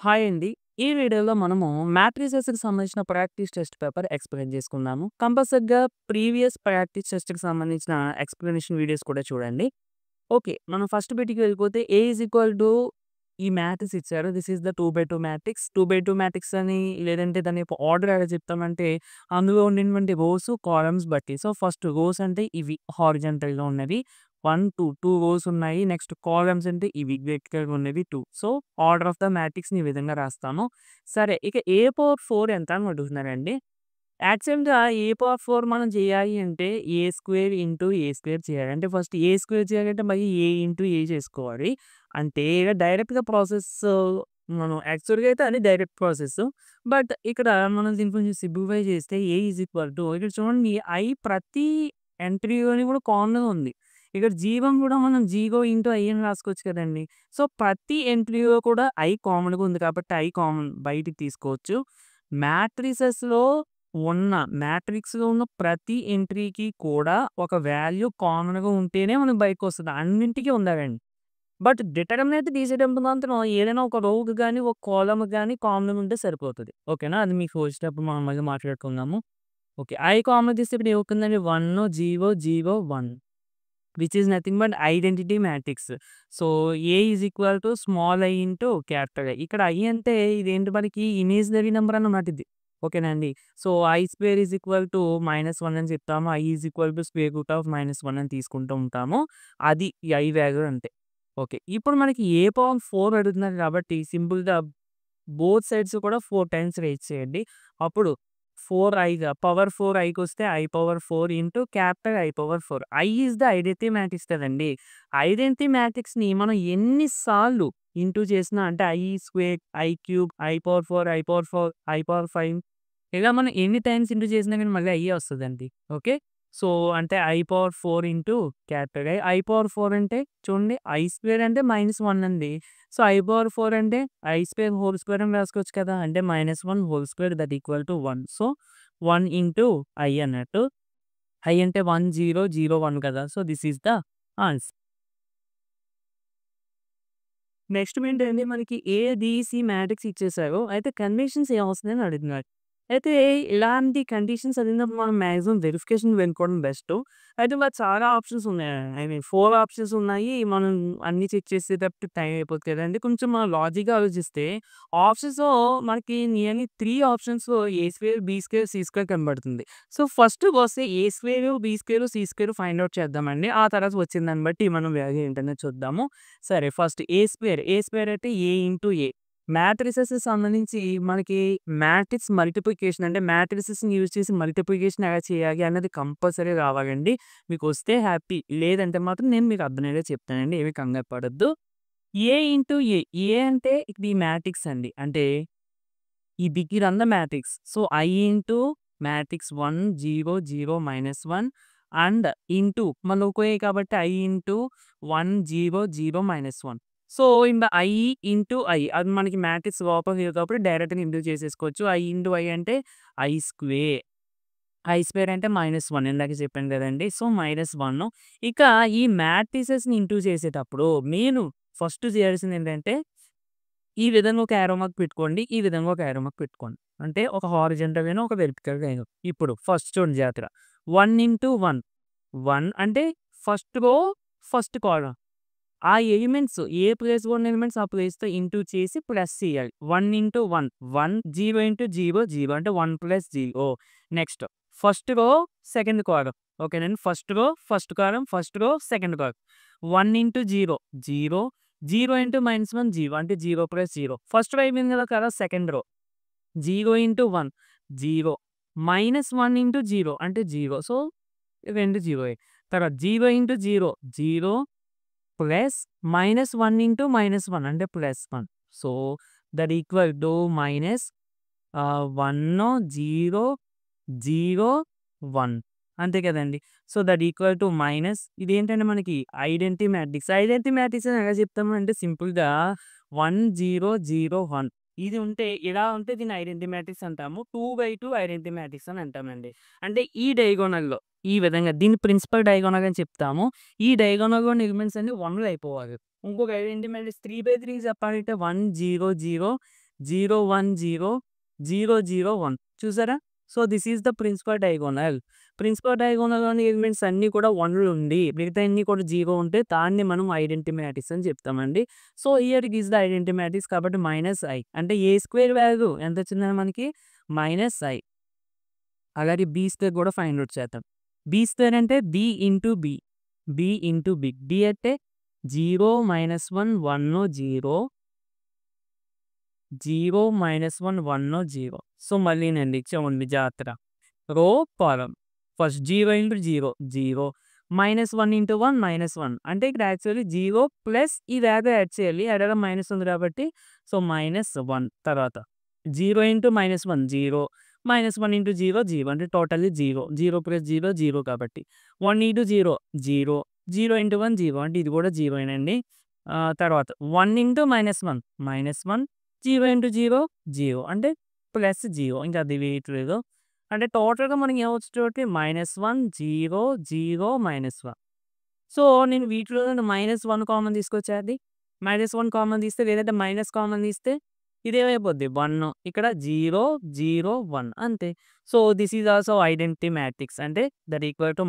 Hi అండి. ఈ వీడియోలో మనము మ్యాట్రిసెస్‌కి సంబంధించిన ప్రాక్టీస్ టెస్ట్ పేపర్ ఎక్స్‌ప్లెయిన్ చేసుకుందాము. కంపల్సరీగా ప్రీవియస్ ప్రాక్టీస్ టెస్ట్‌కి సంబంధించిన ఎక్స్‌ప్లనేషన్ వీడియోస్ కూడా చూడండి. ఓకే. మనం ఫస్ట్ బిట్‌కి వెళ్ళిపోతే ఏ ఈజ్ ఈక్వల్ టు ఈ మ్యాట్రిక్స్ ఇచ్చారు. This is the 2/2 matrix. 2/2 matrix అని లేదంటే దాని యొక్క ఆర్డర్ ఎలా చెప్తామంటే అందులో ఉన్నటువంటి రోస్, కాలమ్స్ బట్టి. సో, ఫస్ట్ రోస్ అంటే ఇవి హారిజాంటల్‌గా ఉన్నవి. 1, 2 రోస్ ఉన్నాయి. నెక్స్ట్ కాలమ్స్ అంటే ఇవి వెర్టికల్‌గా ఉన్నవి 2. సో, ఆర్డర్ ఆఫ్ ద మ్యాట్రిక్స్‌ని ఈ విధంగా రాస్తాము. సరే ఇక ఏ పవర్ 4 ఎంత అని అడుగుతున్నారండి. యాక్చువల్‌గా ఏ పవర్ 4 మనం చేయాలి అంటే ఏ స్క్వేర్ ఇంటూ ఏ స్క్వేర్ చేయాలి. అంటే ఫస్ట్ ఏ స్క్వేర్ చేయాలంటే మళ్ళీ ఏ ఇంటూ ఏ చేసుకోవాలి. అంటే ఇక డైరెక్ట్‌గా ప్రాసెస్ మనం యాక్చువల్‌గా అయితే అది డైరెక్ట్ ప్రాసెస్. బట్ ఇక్కడ మనం దీన్ని కొంచెం సింప్లిఫై చేస్తే ఏ ఈజ్ ఈక్వల్ టు ఇక్కడ చూడండి ఐ ప్రతి ఎంట్రీలోని కూడా కామన్‌గా ఉంది. ఇక్కడ జీవం కూడా మనం జీరో ఇంటూ ఐ అని రాసుకోవచ్చు కదండీ. సో, ప్రతి ఎంట్రీలో కూడా ఐ కామన్‌గా ఉంది కాబట్టి ఐ కామన్ బయటికి తీసుకోవచ్చు. మ్యాట్రిసెస్‌లో ఉన్న మ్యాట్రిక్స్‌లో ఉన్న ప్రతి ఎంట్రీకి కూడా ఒక వాల్యూ కామన్‌గా ఉంటేనే మనకు బయటకొస్తది. అన్నింటికి ఉండాలండి. బట్ డిటర్మినెంట్ తీసేటప్పుడు మాత్రం ఏదైనా ఒక రోకి గాని, ఒక కాలమ్‌కి గాని కామన్ ఉంటే సరిపోతది. ఓకేనా? అది మీకు వచ్చేటప్పుడు మనం మళ్ళీ మాట్లాడుకుందాము. ఓకే. ఐ కామన్ తీస్తే ఇప్పుడు ఏమవుతుందండి 1, 0, 0, 1 which is nothing but identity matrix. So, A is equal to small I into capital I. ఇక్కడ ఐ అంటే ఇదేంటి మనకి ఇమేజినరీ నంబర్ అన్నమాట ఇది. ఓకేనా అండి. So, I square is equal to -1 అని చెప్తాము. I is equal to square root of -1 అని తీసుకుంటూ ఉంటాము. అది ఈ ఐ వాల్యూ అంటే. ఓకే. ఇప్పుడు మనకి ఏ పవర్ 4 అడుగుతున్నారు కాబట్టి సింపుల్‌గా బోత్ సైడ్స్ కూడా 4 టైమ్స్ రైజ్ చేయండి. అప్పుడు 4 పవర్ 4 ఐకొస్తే I power 4 into capital I power 4. I is the identity matrix కదండీ. ఐడెంటిటీ మ్యాట్రిక్స్‌ని మనం ఎన్ని సార్లు ఇంటూ చేసినా అంటే I square, I cube, I power 4, I power 4, I power 5 ఇలా మనం ఎన్ని టైమ్స్ ఇంటూ చేసినా గాని మళ్ళీ అయ్యే వస్తదండి. ఓకే. సో, అంటే I power 4 into capital I. I power 4 అంటే చూడండి ఐ స్క్వేర్ అంటే -1 అండి. సో, ఐ పవర్ 4 అంటే ఐ స్క్వేర్ హోల్ స్క్వేర్ అని రాసుకోవచ్చు కదా! అంటే -1 whole square that equal to 1. So, 1 into I అన్నట్టు. ఐ అంటే 1, 0, 0, 1 కదా! So, this is the answer. Next ఏంటంటే మనకి ఏ, బి, సి మ్యాట్రిక్స్ ఇచ్చేసారు. అయితే కండిషన్స్ ఏమొస్తున్నాయని అడుగుతున్నారు. అయితే ఇలాంటి కండిషన్స్ అడిగినప్పుడు మనం మాక్సిమం వెరిఫికేషన్ వెళ్ళుకోవడం బెస్టు. అయితే మరి చాలా ఆప్షన్స్ ఉన్నాయి. ఐ మీన్ 4 ఆప్షన్స్ ఉన్నాయి. మనం అన్నీ చెక్ చేసేటప్పుడు టైం అయిపోద్ది కదండీ. కొంచెం మనం లాజిక్‌గా ఆలోచిస్తే ఆప్షన్స్‌లో మనకి నియర్లీ 3 ఆప్షన్స్‌లో A square, B square, C square కనబడుతుంది. సో, ఫస్ట్ వస్తే A square, B square, C square find out చేద్దామండి. ఆ తర్వాత వచ్చిన దాన్ని బట్టి మనం వాల్యూ ఏంటనేది చూద్దాము. సరే ఫస్ట్ ఏ స్క్వేర్ అంటే ఏ ఇంటూ ఏ. మ్యాట్రిసెస్‌కి సంబంధించి మనకి మ్యాట్రిక్స్ మల్టిప్లికేషన్ అంటే మ్యాట్రిసెస్‌ని యూజ్ చేసి మల్టిప్లికేషన్ ఎలా చేయాలి అన్నది కంపల్సరీ రావాలండి. మీకొస్తే హ్యాపీ. లేదంటే మాత్రం నేను మీకు అర్థమయ్యేలా చెప్తానండి. ఏమి కంగారు పడొద్దు. ఏ ఇంటూ ఏ. ఏ అంటే ఇది మ్యాట్రిక్స్ అండి. అంటే ఈ ఇదంతా matrix. So, I into matrix 1, 0, 0, -1 and into మళ్ళీ ఒకే కాబట్టి ఐ ఇంటూ 1, 0, 0, -1. సో, ఇంద ఐ ఇంటూ ఐ అది మనకి మ్యాట్రిక్స్ లోపల లేదు కాబట్టి డైరెక్ట్‌గా ఇంటూ చేసేసుకోవచ్చు. ఐ ఇంటూ ఐ అంటే ఐ స్క్వేర్. ఐ స్క్వేర్ అంటే -1 ఇందాక చెప్పాను కదండీ. సో, -1 ఇక ఈ మ్యాట్రిసెస్‌ని ఇంటూ చేసేటప్పుడు ఫస్ట్ చేయాల్సిందేంటంటే ఈ విధంగా ఒక యారో మార్క్ పెట్టుకోండి. ఈ విధంగా ఒక యారో మార్క్ పెట్టుకోండి. అంటే ఒక హారిజాంటల్ గాను, ఒక వెర్టికల్ గాను. ఇప్పుడు ఫస్ట్ చూడండి జాగ్రత్తగా. 1 ఇంటూ 1. 1 అంటే ఫస్ట్ రో, ఫస్ట్ కాలమ్. ఆ ఎలిమెంట్స్ ఏ ప్లేస్‌లో ఉన్న ఎలిమెంట్స్ ఆ ప్లేస్‌తో ఇంటూ చేసి ప్లస్ చేయాలి. 1 ఇంటూ 1. 1 0 ఇంటూ 0 0 అంటే 1 plus 0. Next first row, second column. ఓకేనండి. First row, first column, first row, second column. 1 into 0 0 0 into -1 0 అంటే 0 ప్లస్ 0. ఫస్ట్ రో అయిపోయింది కదా! Second row. 0 ఇంటూ 1 0 -1 ఇంటూ 0 అంటే 0. సో, 2 జీరోయే. తర్వాత 0 ఇంటూ 0 0 ప్లస్ -1 ఇంటూ -1 అంటే +1. So, that equal to minus 1 0 0 1 అంతే కదండీ. So, that equal to minus ఇదేంటంటే మనకి ఐడెంటిటీ మ్యాట్రిక్స్. ఐడెంటిటీ మ్యాట్రిక్స్ అని ఎలా చెప్తామంటే సింపుల్‌గా 1 0 0 1 ఇది ఉంటే ఇలా ఉంటే దీన్ని ఐడెంటిటీ మ్యాట్రిక్స్ అంటాము. 2/2 ఐడెంటిటీ మ్యాట్రిక్స్ అని అంటామండి. అంటే ఈ డయాగోనల్‌లో ఈ విధంగా దీన్ని ప్రిన్సిపల్ డయాగోనల్ అని చెప్తాము. ఈ డయాగోనల్‌లో ఉన్న ఎలిమెంట్స్ అన్ని 1లు అయిపోవాలి. ఇంకొక ఐడెంటిటీ మ్యాట్రిక్స్ 3/3 చెప్పాలంటే 1 0 0 0 1 0 0 0 1 చూసారా? So, this is the principal diagonal. Principal డయాగోనల్‌లోని ఎలిమెంట్స్ అన్నీ కూడా 1లు ఉండి మిగతాయన్నీ కూడా 0 ఉంటే దాన్ని మనం ఐడెంటిటీ మ్యాట్రిక్స్ అని చెప్తామండి. So, here it is the identity matrix కాబట్టి -i అంటే ఏ స్క్వేర్ వాల్యూ ఎంతొచ్చిందండి మనకి? -i. అలాగే బి స్క్వేర్ కూడా ఫైండ్ ఔట్ చేద్దాం. బి స్క్వేర్ అంటే B into B. B into B. B అంటే 0 -1 1 0 0 -1 1 0. సో, మళ్ళీనండి చూడండి జాగ్రత్తగా. రో కాలమ్. ఫస్ట్ 0 ఇంటూ 0 0 -1 ఇంటూ 1 -1 అంటే ఇక్కడ యాక్చువల్లీ 0 ప్లస్ ఈ వాల్యూ యాడ్ చేయాలి. ఎడమ మైనస్ ఉంది కాబట్టి సో, -1 తర్వాత 0 ఇంటూ -1 0 -1 ఇంటూ 0 0 అంటే టోటల్లీ 0 0 ప్లస్ 0 0 కాబట్టి 1 ఇంటూ 0 0 0 ఇంటూ 1 0 అంటే ఇది కూడా 0 తర్వాత 1 ఇంటూ -1 -1 0 ఇంటూ 0 0 అంటే ప్లస్ 0 ఇంకా అది వేయట్లేదు. అంటే టోటల్‌గా మనకి ఏమొచ్చేటోటి -1 0 0 -1. సో, నేను వీటిలో నుండి -1 కామన్ తీసుకొచ్చేది. -1 కామన్ తీస్తే లేదంటే మైనస్ కామన్ తీస్తే ఇదేమైపోద్ది 1 ఇక్కడ 0 0 1 అంతే. So, this is also identity matrix అంటే దట్ ఈక్వల్ టు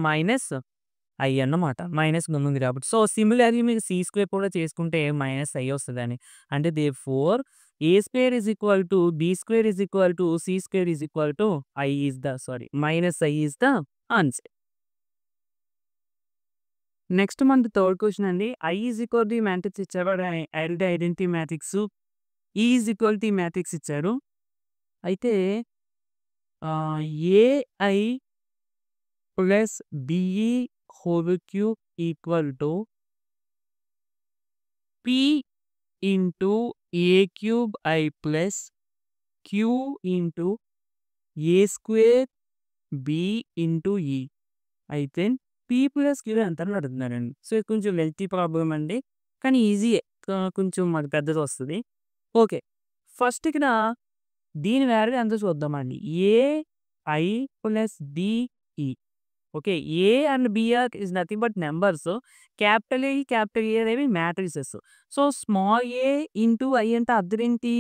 -i అన్నమాట. మైనస్ ముందుంది కాబట్టి. సో, సిమిలర్‌లీ మీరు సి స్క్వేర్ కూడా చేసుకుంటే -i వస్తదని. అంటే therefore A square is equal to B square is equal to C square is equal to i is the -i is the answer. Next మనది third question అండి. i is equal to ఈ matrix ఇచ్చారు. Identity matrix E is equal to ఈ matrix ఇచ్చారు. అయితే AI plus BE whole cube equal to P into A cube I plus Q into A square B into E. అయితే P plus Q ఎంత అని అడుగుతున్నారండి. So, ఇది కొంచెం lengthy problem అండి. కానీ ఈజీయే. కొంచెం మనకు పెద్దది వస్తుంది. ఓకే. ఫస్ట్ ఇక్కడ దీని వాల్యూ ఎంతో చూద్దామండి. AI plus BE. Okay. A and B are is nothing but numbers. Capital A, capital A అనేవి matrices. So, small A into I అంటే అర్థమేంటి?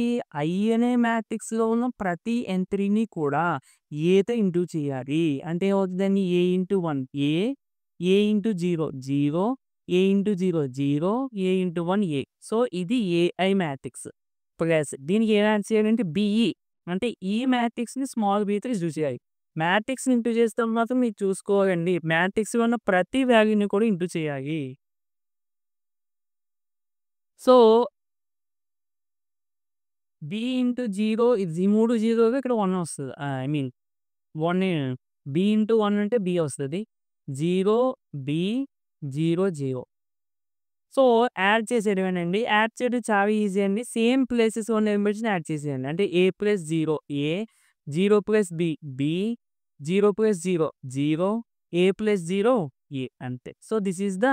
ఐ అనే మ్యాట్రిక్స్‌లో ఉన్న ప్రతి ఎంట్రీని కూడా ఏతో ఇంటూ చేయాలి. అంటే ఏమవుతుందండి? ఏ into 1 A into 0 0 A into 0 0 A into 1 A. So, ఇది ఏఐ మ్యాట్రిక్స్. ప్లస్ దీనికి ఏం యాడ్ చేయాలంటే బిఈ అంటే ఈ మ్యాట్రిక్స్‌ని స్మాల్ బితో రిడ్యూస్ చేయాలి. మ్యాట్రిక్స్‌ని ఇంటూ చేస్తే మాత్రం మీరు చూసుకోవాలండి. మ్యాట్రిక్స్‌లో ఉన్న ప్రతి వాల్యూని కూడా ఇంటూ చేయాలి. సో, బి ఇంటూ 0 ఇది 3 జీరోలు ఇక్కడ 1 వస్తది. ఐ మీన్ 1 బి ఇంటూ 1 అంటే బి వస్తది. 0 బి 0 0. సో, యాడ్ చేసేయడమేనండి. యాడ్ చేయడం చాలా ఈజీ అండి. సేమ్ ప్లేసెస్ ఉన్న ఎలిమెంట్స్‌ని యాడ్ చేసేయండి. అంటే ఏ plus 0 A, 0 plus B B, 0 plus 0 0, A plus 0 A అంతే. So, this is the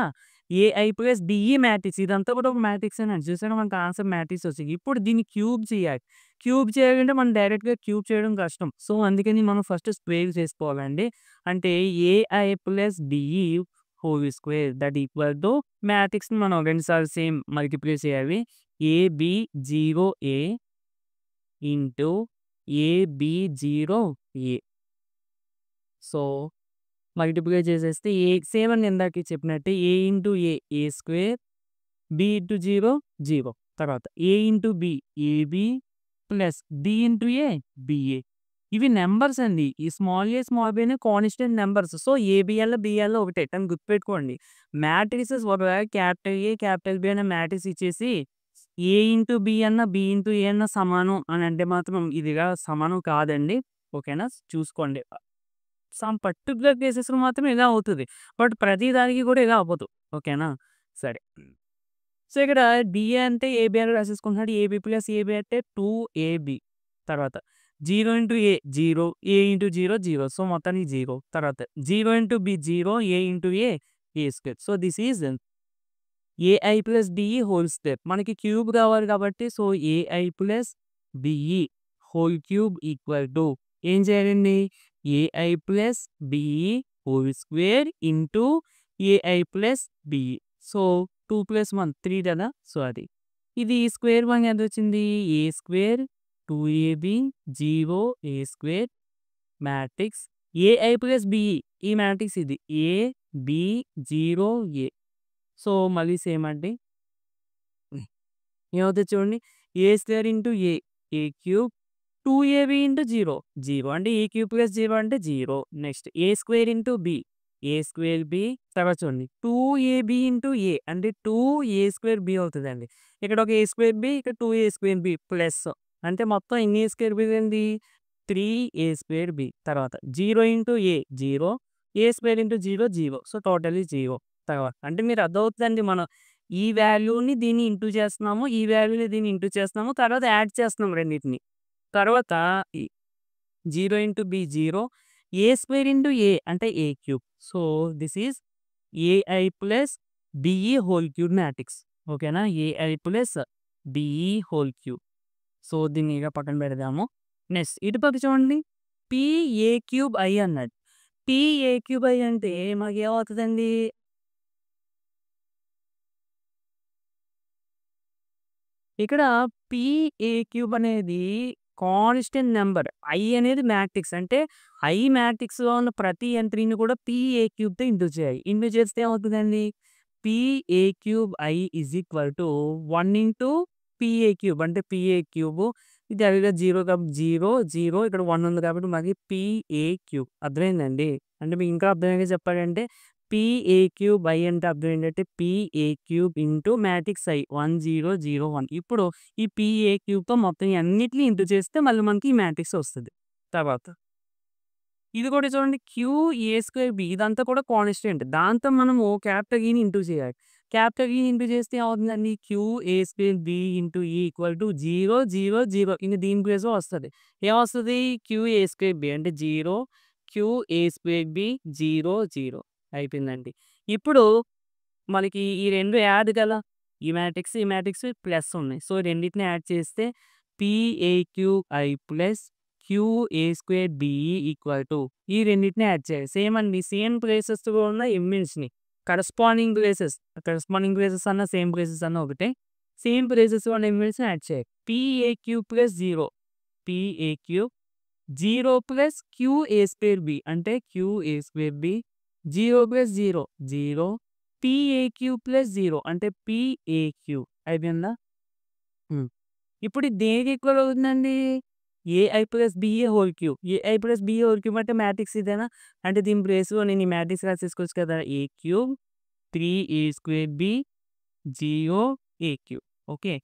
AI plus BE matrix. ఇదంతా కూడా ఒక మ్యాట్రిక్సేనండి. చూసారా మనకు ఆన్సర్ మ్యాట్రిక్స్ వచ్చింది. ఇప్పుడు దీన్ని క్యూబ్ చేయాలి. క్యూబ్ చేయాలంటే మనం డైరెక్ట్‌గా క్యూబ్ చేయడం కష్టం. సో, అందుకని మనం ఫస్ట్ స్క్వేర్ చేసుకోవాలండి. అంటే AI plus BE whole square that equal to మ్యాట్రిక్స్‌ని మనం 2 సార్లు సేమ్ మల్టిప్లై చేయాలి. AB 0 A into AB 0 A. So, multiply చేసేస్తే ఏ సేమ్ అని ఇందాక చెప్పినట్టే A into A square, B into 0 0. తర్వాత A into B AB plus B into A BA. ఇవి నంబర్స్ అండి. ఈ స్మాల్ ఏ, స్మాల్ బి అనేవి కాన్స్టెంట్ నంబర్స్. సో, ఏబిఎల్, బిఎల్ ఒకటే కానీ గుర్తుపెట్టుకోండి. మ్యాట్రిసెస్ ఒకవేళ క్యాపిటల్ ఏ, క్యాపిటల్ బి అనే మ్యాట్రిక్స్ ఇచ్చేసి ఏ ఇంటూ బి అన్న, బి ఇంటూ ఏ అన్న సమానం అని అంటే మాత్రం ఇదిగా సమానం కాదండి. ఓకేనా? చూసుకోండి. సమ్ పర్టిక్యులర్ కేసెస్‌లో మాత్రం ఇలా అవుతది. బట్ ప్రతి దానికి కూడా ఇలా అవ్వదు. ఓకేనా? సరే. సో, ఇక్కడ బిఏ అంటే ఏబీ అని రాసేసుకుంటున్నాడు. ఏబీ ప్లస్ ఏబీ అంటే 2ఏబీ. తర్వాత 0 into A 0, A into 0 0. So, మొత్తానికి 0. తర్వాత 0 into B 0, A into A square. So, this is AI plus BE whole square. మనకి క్యూబ్ కావాలి కాబట్టి so, AI plus BE whole cube equal to ఏం చేయాలండి? AI plus BE whole square into AI plus BE. So, 2 + 1 3 కదా! So, అది. ఇది square 1 ఎంతొచ్చింది? A square 2ab 0 a square matrix AI plus BE ఈ మ్యాట్రిక్స్ ఇది ఏ బి 0 ఏ. సో మళ్ళీ same అండి. ఏమవుతుంది చూడండి A square into A A cube 2ab into 0 0 అంటే ఏ క్యూబ్ ప్లస్ 0 అంటే 0. Next A square into B A square B తర్వాత చూడండి 2ab ఇంటూ ఏ అంటే 2a స్క్వేర్ బి అవుతుందండి. ఇక్కడ ఒక ఏ స్క్వేర్ బి ఇక్కడ 2a స్క్వేర్ బి ప్లస్ అంటే మొత్తం ఎన్ని ఏ స్క్వేర్ బి అండి 3a స్క్వేర్ బి. తర్వాత 0 into A 0 A square into 0 0 so totally 0. తర్వాత అంటే మీరు అర్థమవుతుందండి మనం ఈ వాల్యూని దీన్ని ఇంటూ చేస్తున్నాము ఈ వాల్యూని దీన్ని ఇంటూ చేస్తున్నాము తర్వాత యాడ్ చేస్తున్నాము రెండింటిని. తర్వాత 0 into B 0 A square into ఏ అంటే A cube. So this is AI plus BE whole cube matrix. ఓకేనా AI plus BE whole cube. So దీన్ని ఇక పక్కన పెడదాము. నెక్స్ట్ ఇటు పక్క చూడండి పిఏ క్యూబ్ ఐ అన్నాడు. పిఏ క్యూబ్ ఐ అంటే మాకు ఏమవుతుందండి ఇక్కడ పిఏ క్యూబ్ అనేది కాన్స్టెంట్ నెంబర్ ఐ అనేది మ్యాట్రిక్స్ అంటే ఐ మ్యాట్రిక్స్లో ఉన్న ప్రతి ఎంట్రీని కూడా పిఏ క్యూబ్తో ఇంటూ చేయాలి. ఇంటూ చేస్తే ఏమవుతుందండి PA cube I is equal to 1 into PA cube అంటే పిఏ క్యూబ్ ఇది అదిగా 0 కాబట్టి 0 0 ఇక్కడ 1 ఉంది కాబట్టి మనకి పిఏ క్యూబ్. అర్థమైందండి. అంటే మీకు ఇంకా అర్థమయ్యేగా చెప్పాలంటే పిఏ క్యూబ్ ఐ అంటే అర్థం ఏంటంటే PA cube into matrix I 1 0 0 1. ఇప్పుడు ఈ పిఏ క్యూబ్తో మొత్తం అన్నిటిని ఇంటూ చేస్తే మళ్ళీ మనకి ఈ మ్యాట్రిక్స్ వస్తుంది. తర్వాత ఇది కూడా చూడండి క్యూఏ స్క్వేర్ బి ఇదంతా కూడా కాన్స్టెంట్ దాంతో మనము క్యాపిటల్ ఈని ఇంటూ చేయాలి. క్యాపిటల్ ఈని ఇంటూ చేస్తే ఏమవుతుందండి క్యూఏ స్క్వేర్ బి ఇంటూ ఈ ఈక్వల్ టు 0 0 0 ఇంక దీని ప్లేస్లో వస్తుంది. ఏమొస్తుంది క్యూఏ స్క్వేర్ బి అంటే 0 క్యూఏ స్క్వేర్ బి 0 0 అయిపోయిందండి. ఇప్పుడు మనకి ఈ రెండు యాడ్ కదా ఈ మ్యాట్రిక్స్ ప్లస్ ఉన్నాయి. సో రెండింటిని యాడ్ చేస్తే PA cube I plus QA square BE equal to ఈ రెండింటిని యాడ్ చేయాలి. సేమ్ అండి సేమ్ ప్లేసెస్లో ఉన్న ఎలిమెంట్స్ని కరస్పాండింగ్ ప్లేసెస్ అన్న సేమ్ ప్లేసెస్ అన్న ఒకటే సేమ్ ప్లేసెస్ ఉన్న ఎలిమెంట్స్ని యాడ్ చేయాలి. PA cube plus 0 PA cube 0 plus QA square B అంటే QA square B 0 plus 0 0 PA cube plus 0 అంటే పిఏ క్యూబ్ అయిపోయిందా. ఇప్పుడు దేనికి ఈక్వల్ అవుతుందండి AI plus BA whole cube. AI plus BA whole cube అంటే మ్యాట్రిక్స్ ఇదేనా అంటే దీని ప్లేస్లో నేను ఈ మ్యాట్రిక్స్ రాసేసుకోవచ్చు కదా A cube 3a square B 0 A cube. Okay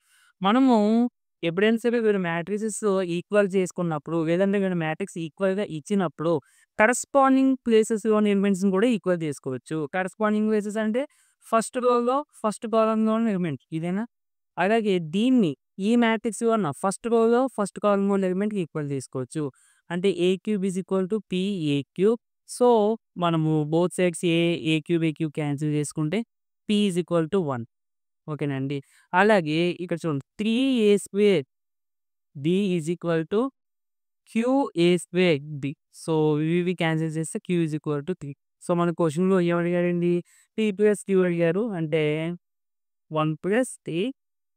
మనము ఎప్పుడైనా సరే వీళ్ళు మ్యాట్రిసెస్ ఈక్వల్ చేసుకున్నప్పుడు లేదంటే వీళ్ళు మ్యాట్రిక్స్ ఈక్వల్గా ఇచ్చినప్పుడు కరస్పాండింగ్ ప్లేసెస్లోని ఎలిమెంట్స్ని కూడా ఈక్వల్ చేసుకోవచ్చు. కరస్పాండింగ్ ప్లేసెస్ అంటే ఫస్ట్ రోలో ఫస్ట్ కాలంలో ఉన్న ఎలిమెంట్ ఇదేనా. అలాగే దీన్ని ఈ మ్యాట్రిక్స్ ఉన్న ఫస్ట్ రోలో ఫస్ట్ కాలంలో ఉన్న ఎలిమెంట్కి ఈక్వల్ చేసుకోవచ్చు. అంటే A cube is equal to PA cube. So మనము both sides A cube cancel చేసుకుంటే పి ఈజ్ ఈక్వల్ టు 1. ఓకేనండి. అలాగే ఇక్కడ చూడండి 3a square B is equal to QA square B. So ఇవి క్యాన్సిల్ చేస్తే Q is equal to 3. So మన క్వశ్చన్లో ఏమడిగారండి 3 ప్లస్ క్యూ అడిగారు అంటే 1 plus 3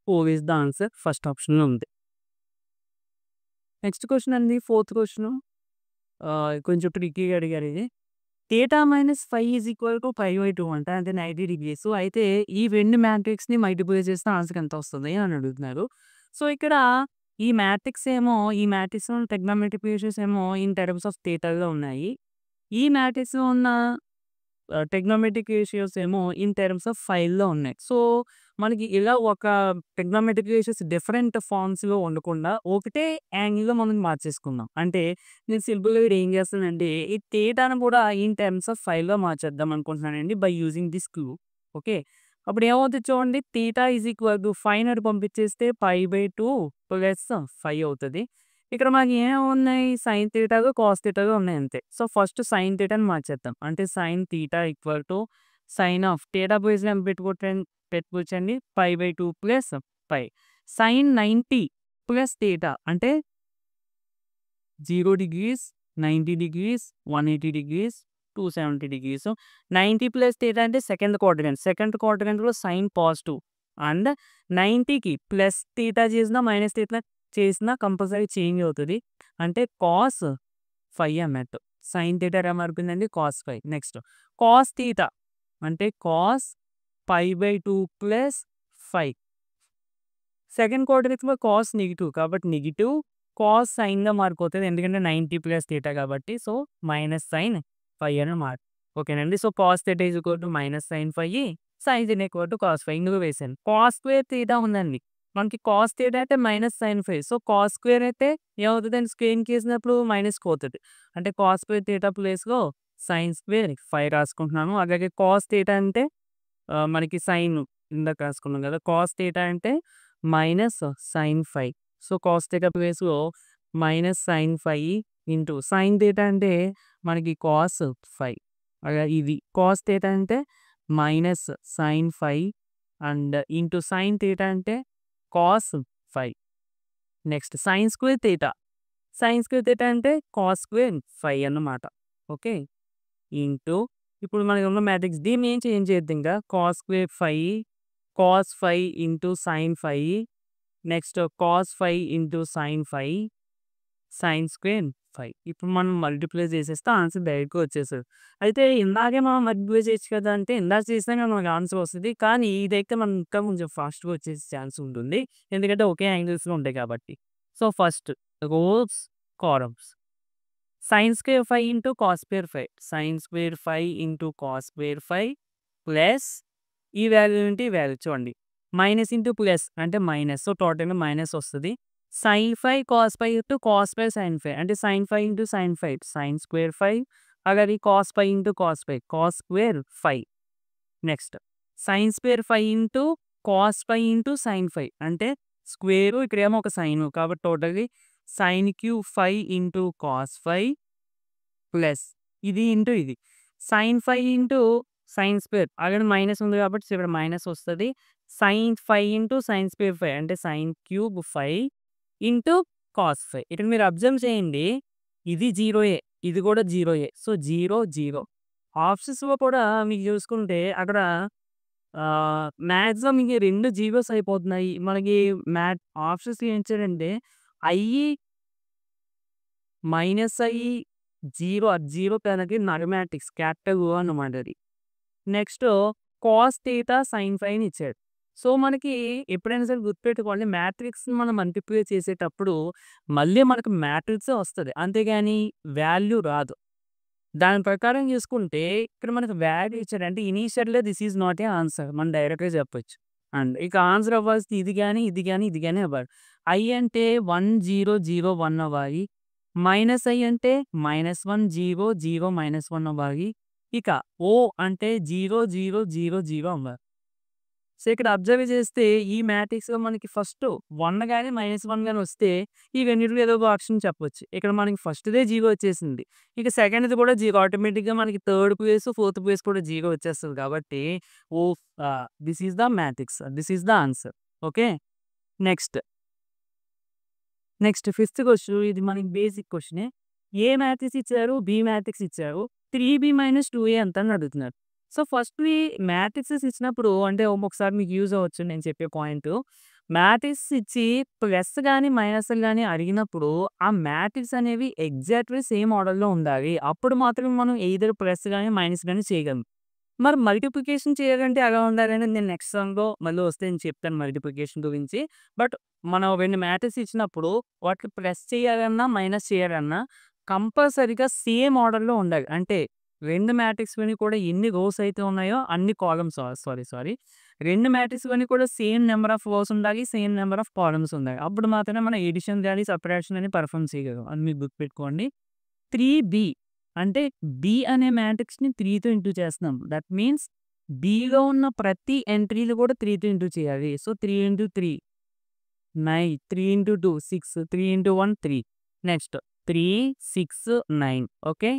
4 is the answer first ఆప్షన్లో ఉంది. నెక్స్ట్ క్వశ్చన్ అండి ఫోర్త్ క్వశ్చన్ కొంచెం ట్రిక్కీగా అడిగారు ఇది. θ మైనస్ 5 ఈజ్ ఈక్వల్ టు 5/2 అంట అంటే 90 degrees. అయితే ఈ రెండు మ్యాట్రిక్స్ని మల్టిప్లై చేస్తే ఆన్సర్ ఎంత వస్తుంది అని అడుగుతున్నారు. సో ఇక్కడ ఈ మ్యాట్రిక్స్ ట్రిగ్నోమెట్రిక్ రేషియోస్ ఏమో ఇన్ టర్మ్స్ ఆఫ్ థీటాలో ఉన్నాయి. ఈ మ్యాట్రిక్స్లో ఉన్న ట్రిగ్నోమెట్రిక్ రేషియోస్ ఏమో ఇన్ టర్మ్స్ ఆఫ్ ఫైల్లో ఉన్నాయి. సో మనకి ఇలా ఒక ట్రిగ్నోమెట్రిక్ రేషియోస్ డిఫరెంట్ ఫార్మ్స్లో ఉండకుండా ఒకటే యాంగిల్లో మనం మార్చేసుకుందాం. అంటే నేను సింపుల్గా ఇక్కడ ఏం చేస్తానంటే ఈ థీటాను కూడా ఇన్ టర్మ్స్ ఆఫ్ ఫైల్లో మార్చేద్దాం అనుకుంటున్నానండి by using this clue. Okay అప్పుడు ఏమవుతుంది చూడండి థీటా ఈజ్ ఈక్వల్ టు 5 అని పంపించేస్తే 5/2 ప్లస్ 5 అవుతుంది. ఇక్కడ మనకి ఏమున్నాయి సైన్ థీటాగా కాస్ థీటాగా ఉన్నాయి అంతే. సో ఫస్ట్ సైన్ థీటాని మార్చేద్దాం అంటే sine theta equal to sine of theta ప్లేస్లో పెట్టుకోవచ్చండి 5/2 ప్లస్ 5 సైన్ 90 ప్లస్ థీటా అంటే 0 degrees 90 degrees 180 degrees 270 degrees. 90 plus theta అంటే సెకండ్ క్వాడ్రంట్లో సైన్ పాజిటివ్ అండ్ 90కి ప్లస్ థీటా చేసిన మైనస్ థీటా చేసినా కంపల్సరీ చేంజ్ అవుతది. అంటే కాస్ 5 అన్నట్టు. సైన్ థీటా ఎలా మారిపోయిందండి కాస్ 5. నెక్స్ట్ కాస్ థీటా అంటే కాస్ π/2 ప్లస్ 5. సెకండ్ క్వాడ్రాటిక్‌లో కాస్ నెగెటివ్ కాబట్టి నెగెటివ్ కాస్ సైన్‌గా మారిపోతది. ఎందుకంటే 90 ప్లస్ థీటా కాబట్టి. సో, మైనస్ సైన్ 5 అని ఓకేనండి. So, cos theta is equal to minus sine 5 sign theta equal to cos 5 ఇందులో వేసాను. కాస్ స్క్వేర్ థీటా ఉందండి. మనకి కాస్ థీటా అయితే minus sine 5. So, cos square అయితే ఏమవుతదండి స్క్వేర్‌ని చేసినప్పుడు మైనస్‌కి పోతది. అంటే కాస్ స్క్వేర్ థీటా ప్లేస్‌లో సైన్ స్క్వేర్ 5 రాసుకుంటున్నాను. అలాగే కాస్ థీటా అంటే మనకి సైన్ ఇందాక రాసుకున్నాం కదా! కాస్ థీటా అంటే minus sine 5. So, cos theta ప్లేస్‌లో minus sine 5 into sine theta అంటే మనకి కాస్ 5. ఇది కాస్ థీటా అంటే minus sine 5 and into sine theta అంటే cos 5. Next sine square theta. Sine square theta అంటే కాస్ స్క్వేర్ 5 అన్నమాట. Okay. Into ఇప్పుడు మనకున్న మ్యాట్రిక్స్ దీన్ని ఏం చేంజ్ చేద్దాం ఇంకా cos square 5 cos 5 into sine 5 next cos 5 into sine 5 sine square 5. ఇప్పుడు మనం మల్టిప్లై చేసేస్తే ఆన్సర్ డైరెక్ట్‌గా వచ్చేస్తది. అయితే ఇందాకే మనం మల్టిప్లై చేయొచ్చు కదా! అంటే ఇందాక చేసినా గాని మనకు ఆన్సర్ వస్తది. కానీ ఇదైతే మనం ఇంకా కొంచెం ఫాస్ట్‌గా వచ్చేసే ఛాన్స్ ఉంటుంది. ఎందుకంటే ఒకే యాంగిల్స్‌లో ఉంటాయి కాబట్టి. So, first rows, columns. Sine square 5 into cos square 5. Sine square 5 into cos square 5 ప్లస్ ఈ వాల్యూ ఇంటూ ఈ వాల్యూ చూడండి. మైనస్ ఇంటూ ప్లస్ అంటే మైనస్. సో, టోటల్‌గా మైనస్ వస్తది. Sine 5 cos 5 into cos 5 sine 5 అంటే sine 5 into sine 5 sine square 5 అలాగే cos 5 into cos 5 cos square 5. Next sine square 5 into cos 5 into sine 5 అంటే square ఇక్కడేమో ఒక సైను కాబట్టి టోటల్‌గా sine cube 5 into cos 5 plus ఇది ఇంటూ ఇది. Sine 5 into sine square already minus ఉంది కాబట్టి సో, ఇక్కడ మైనస్ వస్తది. సైన్ 5 ఇంటూ సైన్ స్క్వేర్ 5 అంటే సైన్ క్యూబ్ 5 ఇంటూ కాస్ 5. ఇక్కడ మీరు అబ్జర్వ్ చేయండి. ఇది జీరోయే. ఇది కూడా జీరోయే. సో, 0, 0. ఆప్షన్స్‌లో కూడా మీకు చూసుకుంటే అక్కడ మాక్సిమం ఇంక 2 జీరోస్ అయిపోతున్నాయి. మనకి ఆప్షన్స్‌లో ఏం ఇచ్చాడంటే ఐ మైనస్ ఐ 0 అది 0 తనకి నగమాటిక్స్ క్యాపిటల్ ఓ అన్నమాట అది. నెక్స్ట్ కాస్ థీటా సైన్ 5 ఇచ్చాడు. సో, మనకి ఎప్పుడైనా సరే గుర్తుపెట్టుకోండి మ్యాట్రిక్స్‌ని మనం మల్టిప్లై చేసేటప్పుడు మళ్ళీ మనకు మ్యాట్రిక్సే వస్తది. అంతేగాని వాల్యూ రాదు. దాని ప్రకారం చూసుకుంటే ఇక్కడ మనకు వాల్యూ ఇచ్చాడు. అంటే ఇనీషియల్‌గా this is not a answer. మనం డైరెక్ట్‌గా చెప్పొచ్చు. అండ్ ఇక ఆన్సర్ అవ్వాల్సింది ఇది గాని, ఇది గాని, ఇది గాని అవ్వాలి. ఐ అంటే 1, 0, 0, 1 అవ్వాలి. మైనస్ ఐ అంటే -1, 0, 0, -1 అవ్వాలి. ఇక ఓ అంటే 0, 0, 0, 0 అవ్వాలి. సో, ఇక్కడ అబ్జర్వ్ చేస్తే ఈ మ్యాట్రిక్స్‌లో మనకి ఫస్ట్ 1 గాని, -1 గాని వస్తే ఈ రెండిట్లో ఏదో ఒక ఆప్షన్ చెప్పొచ్చు. ఇక్కడ మనకి ఫస్ట్‌దే 0 వచ్చేసింది. ఇక సెకండ్‌ది కూడా 0 ఆటోమేటిక్‌గా మనకి థర్డ్ ప్లేస్, ఫోర్త్ ప్లేస్ కూడా 0 వచ్చేస్తది కాబట్టి this is the matrix. This is the answer. Okay. Next. Next fifth question ఇది మనకి బేసిక్ క్వెషనే. ఏ మ్యాట్రిక్స్ ఇచ్చారు? బి మ్యాట్రిక్స్ ఇచ్చారు. 3b - 2a ఎంత అని అడుగుతున్నారు. సో, ఫస్ట్‌వి మ్యాట్రిక్సెస్ ఇచ్చినప్పుడు అంటే ఒకసారి మీకు యూజ్ అవ్వచ్చు నేను చెప్పే పాయింటు. మ్యాట్రిక్స్ ఇచ్చి ప్లస్ గాని, మైనస్‌లు గాని అడిగినప్పుడు ఆ మ్యాట్రిక్స్ అనేవి ఎగ్జాక్ట్‌లీ సేమ్ ఆర్డర్‌లో ఉండాలి. అప్పుడు మాత్రమే మనం ఎయిదర్ ప్లస్ గాని, మైనస్ గాని చేయగలం. మరి మల్టిప్లికేషన్ చేయాలంటే ఎలా ఉండాలని నేను నెక్స్ట్ సమ్‌లో మళ్ళీ వస్తే నేను చెప్తాను మల్టిప్లికేషన్ గురించి. బట్ మనం 2 మ్యాట్రిక్స్ ఇచ్చినప్పుడు వాటిని ప్లస్ చేయాలన్నా, మైనస్ చేయాలన్నా కంపల్సరీగా సేమ్ ఆర్డర్‌లో ఉండాలి. అంటే 2 మ్యాట్రిక్స్‌లోని కూడా ఎన్ని రోస్ అయితే ఉన్నాయో అన్ని కాలమ్స్ సారీ. 2 మ్యాట్రిక్స్‌లోని కూడా సేమ్ నంబర్ ఆఫ్ రోస్ ఉండాలి. సేమ్ నంబర్ ఆఫ్ కాలమ్స్ ఉండాలి. అప్పుడు మాత్రమే మనం ఎడిషన్ గాని, సబ్ట్రాక్షన్ అని పెర్ఫార్మ్ చేయగలం. అది మీరు గుర్తుపెట్టుకోండి. 3b అంటే బి అనే మ్యాట్రిక్స్‌ని 3తో ఇంటూ చేస్తున్నాం. దట్ మీన్స్ బిలో ఉన్న ప్రతి ఎంట్రీలు కూడా 3తో ఇంటూ చేయాలి. So, 3 into 3 9 3 into 2 6 3 into 1 3 next 3 6 9 okay.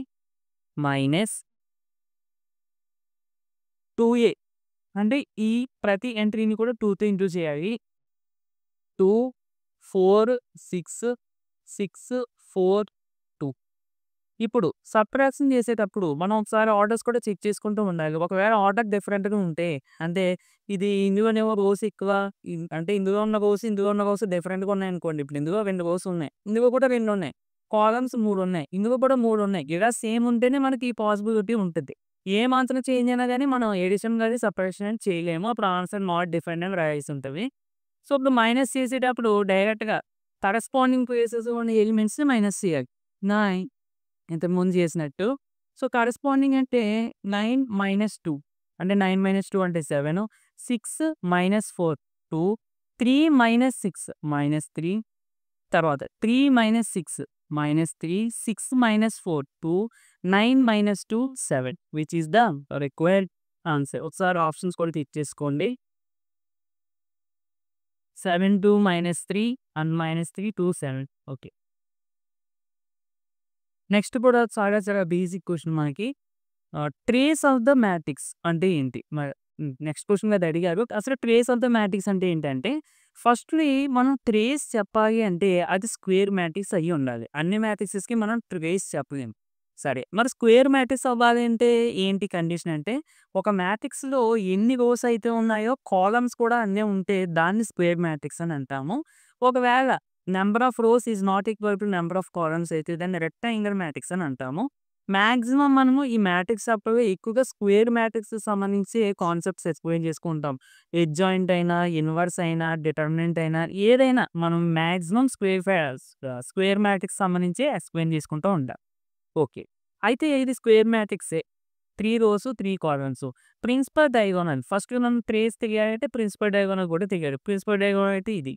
Minus 2a అంటే ఈ ప్రతి ఎంట్రీని కూడా 2తో ఇంటూ చేయాలి. 2 4 6 6 4 2 ఇప్పుడు సబ్ట్రాక్షన్ చేసేటప్పుడు మనం ఒకసారి ఆర్డర్స్ కూడా చెక్ చేసుకుంటూ ఉండాలి. ఒకవేళ ఆర్డర్ డిఫరెంట్‌గా ఉంటే అంటే ఇది ఇందులోనేమో రోస్ ఎక్కువ అంటే ఇందులో ఉన్న రోస్, ఇందులో ఉన్న రోస్ డిఫరెంట్‌గా ఉన్నాయనుకోండి. ఇప్పుడు ఇందులో 2 రోస్ ఉన్నాయి. ఇందులో కూడా 2 ఉన్నాయి. కాలమ్స్ 3 ఉన్నాయి. ఇందులో కూడా 3 ఉన్నాయి. ఇలా సేమ్ ఉంటేనే మనకి ఈ పాసిబిలిటీ ఉంటది. ఏ మాత్రం చేంజ్ అయినా గాని మనం ఎడిషన్ గాని, సబ్ట్రాక్షన్ గాని చేయలేము. అప్పుడు ఆన్సర్ నాట్ డిఫైన్డ్ అని రాయాల్సి ఉంటది. సో, ఇప్పుడు మైనస్ చేసేటప్పుడు డైరెక్ట్‌గా కరస్పాండింగ్ ప్లేసెస్ ఉన్న ఎలిమెంట్స్ మైనస్ చేయాలి. 9 ఇంతకుముందు చేసినట్టు. సో, కరస్పాండింగ్ అంటే 9 - 2 అంటే 9 - 2 అంటే 7, 6 - 4 2, 3 - 6 -3, తర్వాత 3 - 6 -3, 6 - 4 2, 9 - 2 7 which is the required answer. ఒకసారి ఆప్షన్స్ కూడా చెక్ చేసుకోండి. 7 2 -3 అండ్ -3 2 7 ఓకే. నెక్స్ట్ కూడా చాలా చాలా బేసిక్ క్వెషన్ మనకి. ట్రేస్ ఆఫ్ ద మ్యాట్రిక్స్ అంటే ఏంటి? నెక్స్ట్ క్వెషన్‌లో అది అడిగారు. అసలు ట్రేస్ ఆఫ్ ద మ్యాట్రిక్స్ అంటే ఏంటంటే, ఫస్ట్‌లి మనం ట్రేస్ చెప్పాలి అంటే అది స్క్వేర్ మ్యాట్రిక్స్ అయ్యి ఉండాలి. అన్ని మ్యాట్రిక్సెస్‌కి మనం ట్రేస్ చెప్పలేము. సరే, మరి స్క్వేర్ మ్యాట్రిక్స్ అవ్వాలి అంటే ఏంటి కండిషన్ అంటే, ఒక మ్యాట్రిక్స్‌లో ఎన్ని రోస్ అయితే ఉన్నాయో కాలమ్స్ కూడా అన్నే ఉంటే దాన్ని స్క్వేర్ మ్యాట్రిక్స్ అని అంటాము. ఒకవేళ number of rose is not equal to number of columns అయితే దాన్ని రెక్టాంగులర్ మ్యాట్రిక్స్ అని అంటాము. మాక్సిమం మనము ఈ మ్యాట్రిక్స్ అప్పుడు ఎక్కువగా స్క్వేర్ మ్యాట్రిక్స్‌కి సంబంధించి కాన్సెప్ట్స్ ఎక్స్‌ప్లెయిన్ చేసుకుంటాం. అడ్జాయింట్ అయినా, ఇన్వర్స్ అయినా, డిటర్మినెంట్ అయినా ఏదైనా మనం మాక్సిమం స్క్వేర్ మ్యాట్రిక్స్ సంబంధించి ఎక్స్‌ప్లెయిన్ చేసుకుంటూ ఉంటాం. ఓకే. అయితే ఇది స్క్వేర్ మ్యాట్రిక్సే. 3 rows, 3 columns. Principal diagonal first మనం ట్రేస్ తెలియాలంటే ప్రిన్సిపల్ డయాగోనల్ కూడా తెలియాలి. ప్రిన్సిపల్ డయాగోనల్ అయితే ఇది.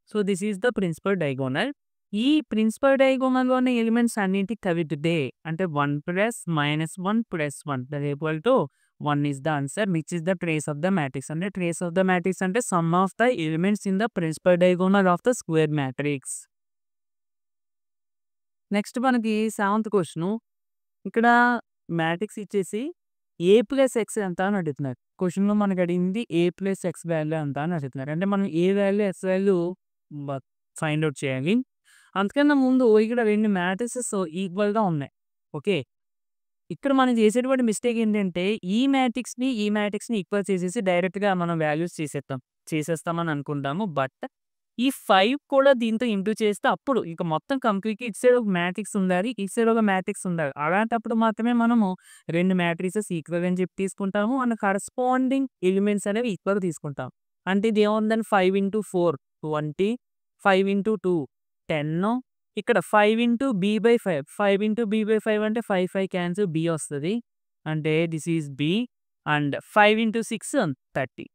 So, this is the principal diagonal. ఈ ప్రిన్సిపల్ డయాగోనల్‌లోని ఎలిమెంట్స్ అన్నిటికి కలిపితే అంటే 1 + -1 + 1 that equal to 1 is the answer which is the trace of the matrix. అంటే ట్రేస్ ఆఫ్ ద మ్యాట్రిక్స్ అంటే sum of the elements in the principal diagonal of the square matrix. Next మనకి seventh question. ఇక్కడ matrix ఇచ్చేసి A plus X ఎంత అని అడుగుతున్నారు. క్వెషన్‌లో మనకు అడిగింది ఏ ప్లస్ ఎక్స్ వాల్యూ ఎంత అని అడుగుతున్నారు. అంటే మనం ఏ వాల్యూ, ఎక్స్ వాల్యూ బ ఫైండ్ ఔట్ చేయాలి. అంతకన్నా ముందు ఇక్కడ 2 మ్యాట్రిసెస్ ఈక్వల్‌గా ఉన్నాయి. ఓకే. ఇక్కడ మనం చేసేటువంటి మిస్టేక్ ఏంటంటే ఈ మ్యాట్రిక్స్‌ని ఈక్వల్ చేసేసి డైరెక్ట్‌గా మనం వాల్యూస్ చేసేస్తామని అనుకుంటాము. బట్ ఈ 5 కూడా దీంతో ఇంటూ చేస్తే అప్పుడు ఇక మొత్తం కంప్లీట్‌గా ఇటు సైడ్ ఒక మ్యాట్రిక్స్ ఉండాలి. ఇటు సైడ్ ఒక మ్యాట్రిక్స్ ఉండాలి. అలాంటప్పుడు మాత్రమే మనము 2 మ్యాట్రిసెస్ ఈక్వల్ అని చెప్పి తీసుకుంటాము. అండ్ కరస్పాండింగ్ ఎలిమెంట్స్ అనేవి ఈక్వల్‌గా తీసుకుంటాం. అంటే ఇది ఏముందని 5 × 4 20, 5 × 2 10, ఇక్కడ 5 × b/5 అంటే 5, 5 క్యాన్సిల్ b వస్తది. అంటే this is b and 5 × 6 30.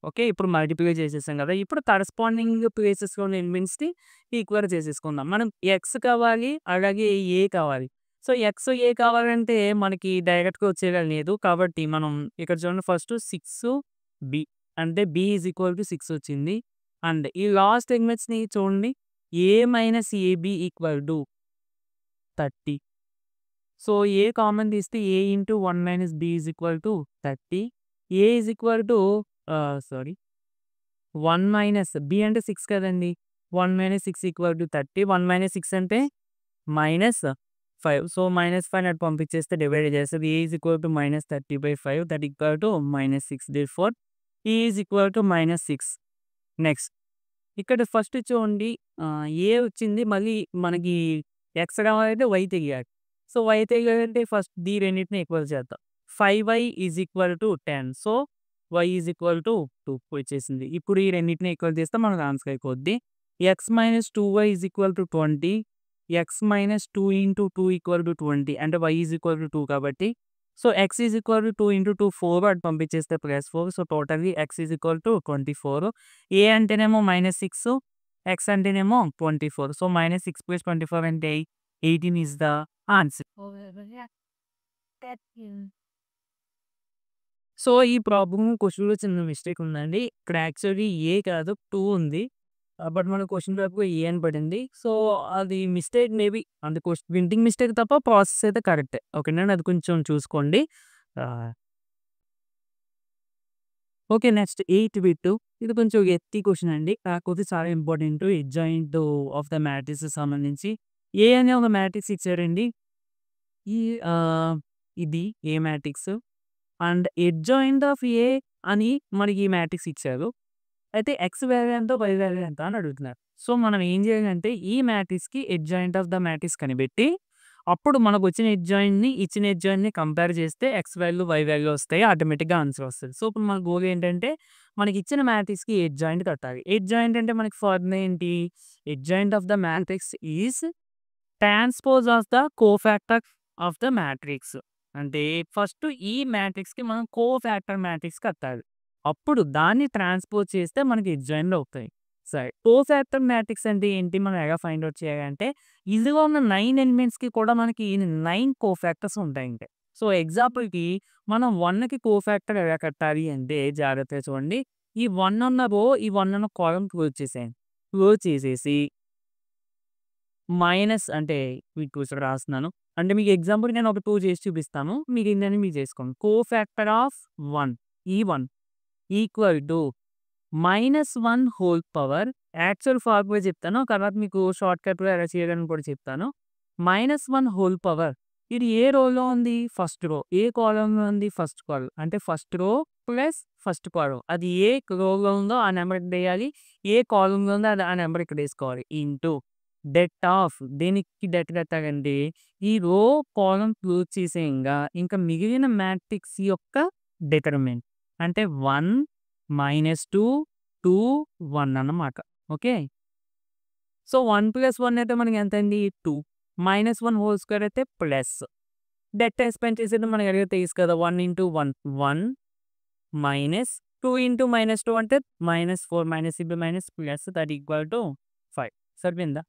Okay. ఇప్పుడు మల్టిప్లై చేసేసాం కదా! ఇప్పుడు కరస్పాండింగ్ ప్లేసెస్‌లోని ఎలిమెంట్స్‌ని ఈక్వల్ చేసేసుకుందాం. మనం ఎక్స్ కావాలి, అలాగే ఏ కావాలి. సో, ఎక్స్, ఏ కావాలంటే మనకి డైరెక్ట్‌గా వచ్చేలా లేదు. కాబట్టి మనం ఇక్కడ చూడండి ఫస్ట్ 6 బి అంటే b = 6 వచ్చింది. అండ్ ఈ లాస్ట్ ఎలిమెంట్స్‌ని చూడండి a - ab = 30. So, a common తీస్తే a × 1 - b = 30. a sorry 1 - b అంటే 6 కదండీ. 1 - 6 = 30. 1 - 6 అంటే -5. సో, -5 అటు పంపించేస్తే డివైడ్ చేస్తది. a - 30/5 that equal to -6. Therefore e -6. Next ఇక్కడ ఫస్ట్ చూడండి ఏ వచ్చింది. మళ్ళీ మనకి ఎక్స్ కావాలంటే వై తెలియాలి. సో, వై తెలియాలంటే ఫస్ట్ ఈ రెండిటిని ఈక్వల్ చేద్దాం. 5y = 10. సో, y = 2 వచ్చేసింది. ఇప్పుడు ఈ రెండిటిని ఈక్వల్ చేస్తే మనకు ఆన్సర్ అయిపోద్ది. x - 2y = 20. x - 2 × 2 = 20 అంటే y = 2 కాబట్టి. సో, x = 2 × 2 4 అటు పంపించేస్తే +4. So, totally x = 24. a అంటేనేమో -6, x అంటేనేమో 24. సో, -6 + 24 అంటే 18 ఈస్ ద ఆన్సర్. సో, ఈ ప్రాబ్లమ్ క్వెషన్‌లో చిన్న మిస్టేక్ ఉందండి. ఇక్కడ యాక్చువల్లీ ఏ కాదు 2 ఉంది. బట్ మన క్వెషన్ పేపర్‌లో ఏ అని పడింది. సో, అది మిస్టేక్ మేబీ అంటే ప్రింటింగ్ మిస్టేక్ తప్ప ప్రాసెస్ అయితే కరెక్టే. ఓకేనండి. అది కొంచెం చూసుకోండి. ఆహ్, ఓకే. Next 8 bit. ఇది కొంచెం ఎత్తి క్వెషన్ అండి. కాకపోతే చాలా ఇంపార్టెంట్ అడ్జాయింట్ ఆఫ్ ద మ్యాట్రిక్స్‌కి సంబంధించి. ఏ అనే ఒక మ్యాట్రిక్స్ ఇచ్చారండి. ఈ ఇది ఏ మ్యాట్రిక్స్ అండ్ అడ్జాయింట్ ఆఫ్ ఏ అని మనకి ఈ మ్యాట్రిక్స్ ఇచ్చారు. అయితే ఎక్స్ వాల్యూ ఎంత, వై వాల్యూ ఎంత అని అడుగుతున్నారు. సో, మనం ఏం చేయాలంటే ఈ మ్యాట్రిక్స్‌కి అడ్జాయింట్ ఆఫ్ ద మ్యాట్రిక్స్ కనిపెట్టి, అప్పుడు మనకొచ్చిన ఇచ్చిన అడ్జాయింట్‌ని కంపేర్ చేస్తే ఎక్స్ వాల్యూ, వై వాల్యూ వస్తాయి. ఆటోమేటిక్‌గా ఆన్సర్ వస్తది. సో, ఇప్పుడు మన గోల్ ఏంటంటే మనకిచ్చిన మ్యాట్రిక్స్‌కి అడ్జాయింట్ కట్టాలి. అడ్జాయింట్ అంటే మనకి ఫార్ములా ఏంటి? Adjoint of the matrix is transpose of the cofactor of the matrix. అంటే ఫస్ట్ ఈ మ్యాట్రిక్స్‌కి మనం కోఫాక్టర్ మ్యాట్రిక్స్ కట్టాలి. అప్పుడు దాన్ని ట్రాన్స్‌పోజ్ చేస్తే మనకి అడ్జాయింట్‌లు అవుతాయి. సరే. కోఫాక్టర్ మ్యాట్రిక్స్ అంటే ఏంటి? మనం ఎలా ఫైండ్ ఔట్ చేయాలంటే ఇందులో ఉన్న 9 ఎలిమెంట్స్‌కి కూడా మనకి 9 కోఫాక్టర్స్ ఉంటాయండి. సో, ఎగ్జాంపుల్‌కి మనం 1కి కోఫాక్టర్ ఎలా కట్టాలి అంటే జాగ్రత్తగా చూడండి. ఈ 1 ఉన్న రో, ఈ 1 ఉన్న కాలమ్ క్లోజ్ చేసేయండి. క్లోజ్ చేసేసి మైనస్ అంటే మీకు ఇక్కడ రాస్తున్నాను. అంటే మీకు ఎగ్జాంపుల్‌కి నేను ఒక 2 చేసి చూపిస్తాను. మీకు ఏంటని మీరు చేసుకోండి. కోఫాక్టర్ ఆఫ్ 1 ఈ 1 equal to -1 whole power actual formula చెప్తాను. తర్వాత మీకు షార్ట్‌కట్‌లో ఎలా చేయాలని కూడా చెప్తాను. -1 హోల్ పవర్ ఇది ఏ రోలో ఉంది? First row. ఏ కాలమ్‌లో ఉంది? First column. అంటే first row plus first column. అది ఏ రోలో ఉందో ఆ నంబర్ ఇక్కడ వేయాలి. ఏ కాలమ్‌లో ఉందో ఆ నంబర్ ఇక్కడ వేసుకోవాలి. ఇంటూ డెట్ ఆఫ్ దేనికి డెట్ కట్టాలండి? ఈ రో, కాలమ్ క్లోజ్ చేసేయంగా ఇంకా మిగిలిన మ్యాట్రిక్స్ యొక్క డిటర్మినెంట్. అంటే 1 -2 2 1 అన్నమాట. ఓకే. సో, 1 + 1 అయితే మనకి ఎంతండి? 2 -1 హోల్ స్క్వేర్ అయితే ప్లస్ డెట్ ఎక్స్‌పాండ్ చేసేది మనకి ఎలాగో తెలుసు కదా! 1 × 1 1 మైనస్ 2 × -2 అంటే -4 -, ప్లస్ దట్ ఈక్వల్ టు 5 సరిపోయిందా?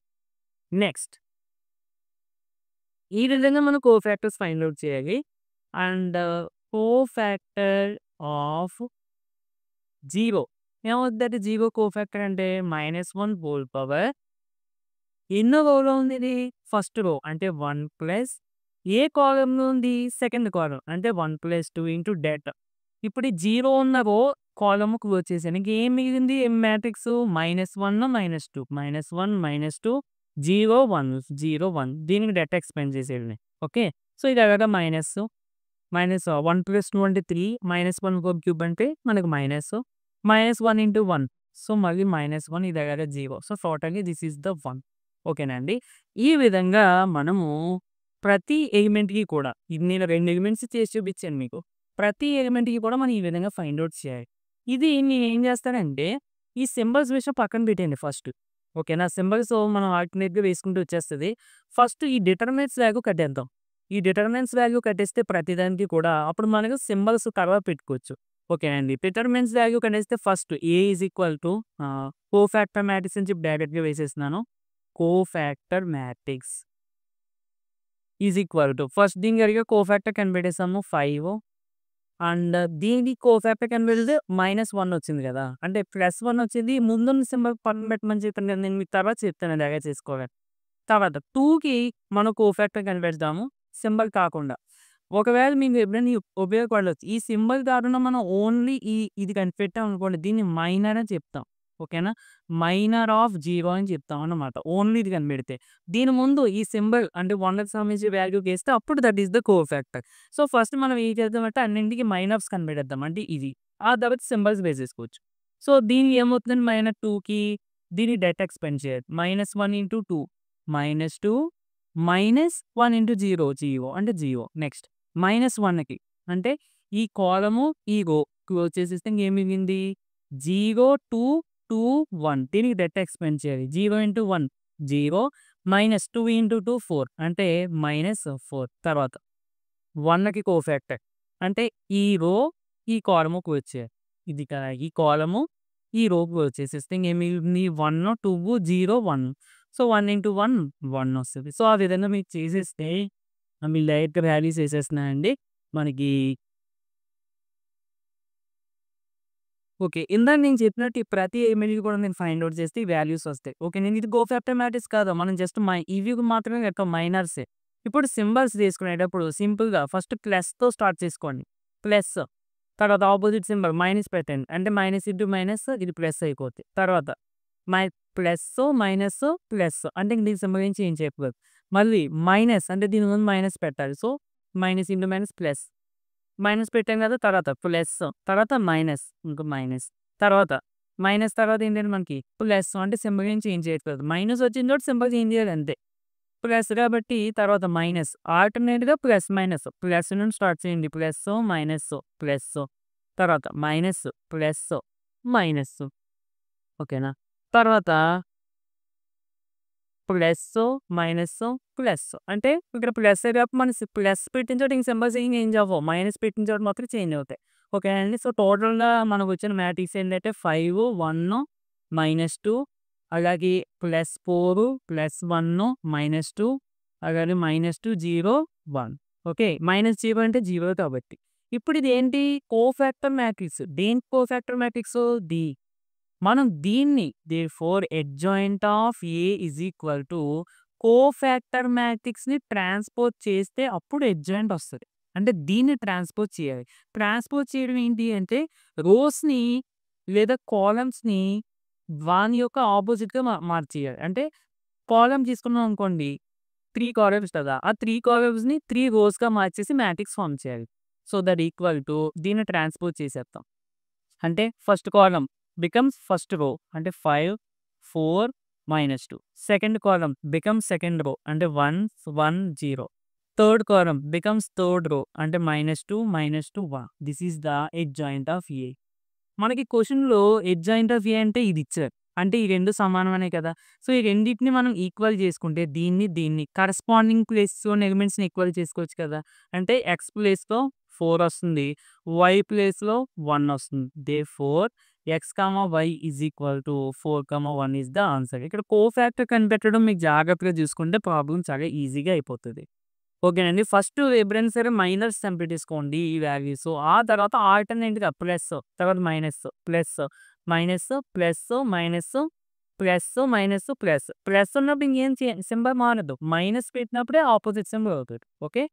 నెక్స్ట్ ఈ విధంగా మనం కోఫాక్టర్స్ ఫైండ్ ఔట్ చేయాలి. అండ్ కోఫాక్టర్ ఆఫ్ 0 ఏమవుద్దంటే 0 కోఫాక్టర్ అంటే -1 హోల్ పవర్ ఎన్నో రోలో ఉంది ఇది? ఫస్ట్ రో అంటే 1 ప్లస్ ఏ కాలమ్‌లో ఉంది? సెకండ్ కాలమ్ అంటే 1 + 2 ఇంటూ డెట్. ఇప్పుడు ఈ 0 ఉన్న రో కాలమ్ క్లోజ్ చేశాను. ఇంకేం మిగిలింది? మ్యాట్రిక్స్ -1 -2 -1 -2 0 1 0 1 దీనికి డెట్ ఎక్స్‌పాండ్ చేసేయండి. ఓకే. సో, ఇది అలాగా మైనస్ 1 + 2 అంటే 3 -1 హోల్ క్యూబ్ అంటే మనకు -1 × 1 సో, మళ్ళీ -1 ఇది అలాగా 0 so, totally this is the 1 ఓకేనా అండి. ఈ విధంగా మనము ప్రతి ఎలిమెంట్‌కి కూడా ఇది నేను 2 ఎలిమెంట్స్ చేసి చూపించాను మీకు. ప్రతి ఎలిమెంట్‌కి కూడా మనం ఈ విధంగా ఫైండ్ ఔట్ చేయాలి. ఇది నేనేం చేస్తానంటే ఈ సింబల్స్ విషయం పక్కన పెట్టేయండి ఫస్ట్. ఓకేనా. సింబల్స్ మనం ఆల్టర్‌నేట్‌గా వేసుకుంటూ వచ్చేస్తది. ఫస్ట్ ఈ డిటర్మినెంట్స్ వాల్యూ కట్టేద్దాం. ఈ డిటర్మినెంట్స్ వాల్యూ కట్టేస్తే ప్రతిదానికి కూడా అప్పుడు మనకు సింబల్స్ తర్వాత పెట్టుకోవచ్చు. ఓకేనా అండి. డిటర్మినెంట్స్ వాల్యూ కట్టేస్తే first A is equal to cofactor matrix అని చెప్పి డైరెక్ట్‌గా వేసేస్తున్నాను. Cofactor matrix is equal to first దీనికి అడిగే కోఫాక్టర్ కనిపెట్టేసాము 5 అండ్ దీనికి కోఫాక్టర్ కనిపెడితే -1 వచ్చింది కదా! అంటే +1 వచ్చింది. ముందున్న సింబల్ పక్కన పెట్టమని చెప్పాను కదా! నేను మీకు తర్వాత చెప్తాను అది ఎలా చేసుకోవాలని. తర్వాత 2కి మనం కోఫాక్టర్ కనిపెడతాము సింబల్ కాకుండా. ఒకవేళ మీకు ఎప్పుడైనా ఉపయోగపడొచ్చు. ఈ సింబల్ కాకుండా మనం ఓన్లీ ఇది కనిపెట్టాం అనుకోండి దీన్ని మైనర్ అని చెప్తాం. ఓకేనా. మైనర్ ఆఫ్ 0 అని చెప్తాం అన్నమాట. ఓన్లీ ఇది కనిపెడితే. దీని ముందు ఈ సింబల్ అంటే 1కి సంబంధించి వాల్యూకి ఏస్తే అప్పుడు that is the cofactor. So, first మనం ఏం చేద్దామంటే అన్నింటికి మైనర్స్ కనిపెట్టేద్దాం. అంటే ఇది. ఆ తర్వాత సింబల్స్ వేసేసుకోవచ్చు. సో, దీనికి ఏమవుతుందండి -2కి దీన్ని డెట్ ఎక్స్‌పాండ్ చేయాలి. -1 × 2 -2 -1 × 0 0 అంటే 0 నెక్స్ట్ -1కి అంటే ఈ కాలము, ఈ రో క్లోజ్ చేసేస్తే ఇంకేం మిగిలింది 0 2 2 1 దీనికి డెట్ ఎక్స్‌పాండ్ చేయాలి. 0 × 1 0 -2 × 2 4 అంటే -4 తర్వాత 1కి కోఫాక్టర్ అంటే ఈ రో, ఈ కాలము క్లోజ్ చేయాలి. ఇది కదా ఈ కాలము, ఈ రో క్లోజ్ చేసేస్తే ఇంకేం మిగిలింది 1 2 0 1 సో, 1 × 1 1 వస్తది. సో, ఆ విధంగా మీరు చేసేస్తే మీరు డైరెక్ట్‌గా వాల్యూస్ ఏసేస్తున్నానండి. మనకి ఓకే. ఇందాక నేను చెప్పినట్టు ఈ ప్రతి ఎలిమెంట్‌కి కూడా నేను ఫైండ్ ఔట్ చేస్తే ఈ వాల్యూస్ వస్తాయి. ఓకే. నేను ఇది కోఫాక్టర్ మ్యాట్రిక్స్ కాదు. మనం జస్ట్ ఇవి మాత్రమే లెక్క మైనర్సే. ఇప్పుడు సింబల్స్ తీసుకునేటప్పుడు సింపుల్‌గా ఫస్ట్ ప్లస్‌తో స్టార్ట్ చేసుకోండి. ప్లస్ తర్వాత ఆపోజిట్ సింబల్ మైనస్ పెట్టండి. అంటే మైనస్ ఇంటూ మైనస్ ఇది ప్లస్ అయిపోద్ది. తర్వాత మై ప్లస్సు, మైనస్సు, ప్లస్ అంటే దీనికి సింబల్ ఏం చేంజ్ చేయకూడదు. మళ్ళీ మైనస్ అంటే దీని ముందు మైనస్ పెట్టాలి. So, minus into minus plus. Minus పెట్టాం కదా! తర్వాత ప్లస్, తర్వాత మైనస్, ఇంకో మైనస్. తర్వాత మైనస్ తర్వాత ఏంటంటే మనకి ప్లస్ అంటే సింబల్ ఏం చేంజ్ చేయట్లేదు. మైనస్ వచ్చిన చోట సింబల్ చేంజ్ చేయాలి అంతే. ప్లస్ కాబట్టి తర్వాత మైనస్. ఆల్టర్‌నేట్‌గా ప్లస్, మైనస్. ప్లస్ నుండి స్టార్ట్ చేయండి. Plus, minus, plus. తర్వాత మైనస్, ప్లస్, మైనస్. ఓకేనా? తర్వాత ప్లస్సు, మైనస్సు, ప్లస్. అంటే ఇక్కడ ప్లస్ కాబట్టి మనం ప్లస్ పెట్టిన చోట ఇంక సింబల్స్ ఏం చేంజ్ అవ్వవు. మైనస్ పెట్టిన చోట మాత్రం చేంజ్ అవుతాయి. ఓకేనా అండి. సో, టోటల్‌గా మనకొచ్చిన మ్యాట్రిక్స్ ఏంటంటే 5, 1, -2 అలాగే +4, +1, -2 అలాగే -2, 0, 1. ఓకే. -0 అంటే 0 కాబట్టి. ఇప్పుడు ఇదేంటి కోఫాక్టర్ మ్యాట్రిక్స్. దేనికి కోఫాక్టర్ మ్యాట్రిక్సు? మనం దీన్ని therefore adjoint of A is equal to cofactor మ్యాట్రిక్స్‌ని ట్రాన్స్‌పోజ్ చేస్తే అప్పుడు అడ్జాయింట్ వస్తది. అంటే దీన్ని ట్రాన్స్‌పోజ్ చేయాలి. ట్రాన్స్‌పోజ్ చేయడం ఏంటి అంటే రోస్‌ని లేదా కాలమ్స్‌ని వాని యొక్క ఆపోజిట్‌గా మార్చేయాలి. అంటే కాలమ్ తీసుకున్నాం అనుకోండి 3 కాలమ్స్ కదా! ఆ 3 కాలమ్స్‌ని 3 రోస్‌గా మార్చేసి మ్యాట్రిక్స్ ఫార్మ్ చేయాలి. సో, దట్ ఈక్వల్ టు దీన్ని ట్రాన్స్‌పోజ్ చేసేద్దాం. అంటే first column becomes first row అంటే 5, 4, -2. Second column becomes second row అంటే 1, 1, 0. Third column becomes third row అంటే -2, -2, 1. This is the adjoint of A. మనకి క్వెషన్‌లో అడ్జాయింట్ ఆఫ్ ఏ అంటే ఇది ఇచ్చారు. అంటే ఈ 2 సమానమనే కదా! సో, ఈ రెండిటిని మనం ఈక్వల్ చేసుకుంటే దీన్ని కరస్పాండింగ్ ప్లేస్‌లోని ఎలిమెంట్స్‌ని ఈక్వల్ చేసుకోవచ్చు కదా! అంటే x ప్లేస్‌లో 4 వస్తుంది. y ప్లేస్‌లో 1 వస్తుంది. Therefore x, y is equal to 4, 1 is the answer. ఇక్కడ కోఫాక్టర్ కనిపెట్టడం మీకు జాగ్రత్తగా చూసుకుంటే ప్రాబ్లమ్ చాలా ఈజీగా అయిపోతది. ఓకేనండి. ఫస్ట్ ఎప్పుడైనా సరే మైనర్స్ పెట్టేసుకోండి ఈ వాల్యూస్. ఆ తర్వాత ఆల్టర్‌నేట్‌గా ప్లస్, తర్వాత minus, plus, minus, plus, minus, plus, minus, plus. Plus ఉన్నప్పుడు ఇంకేం సింబల్ మారదు. మైనస్ పెట్టినప్పుడే ఆపోజిట్ సింబల్ అవుతది. ఓకే.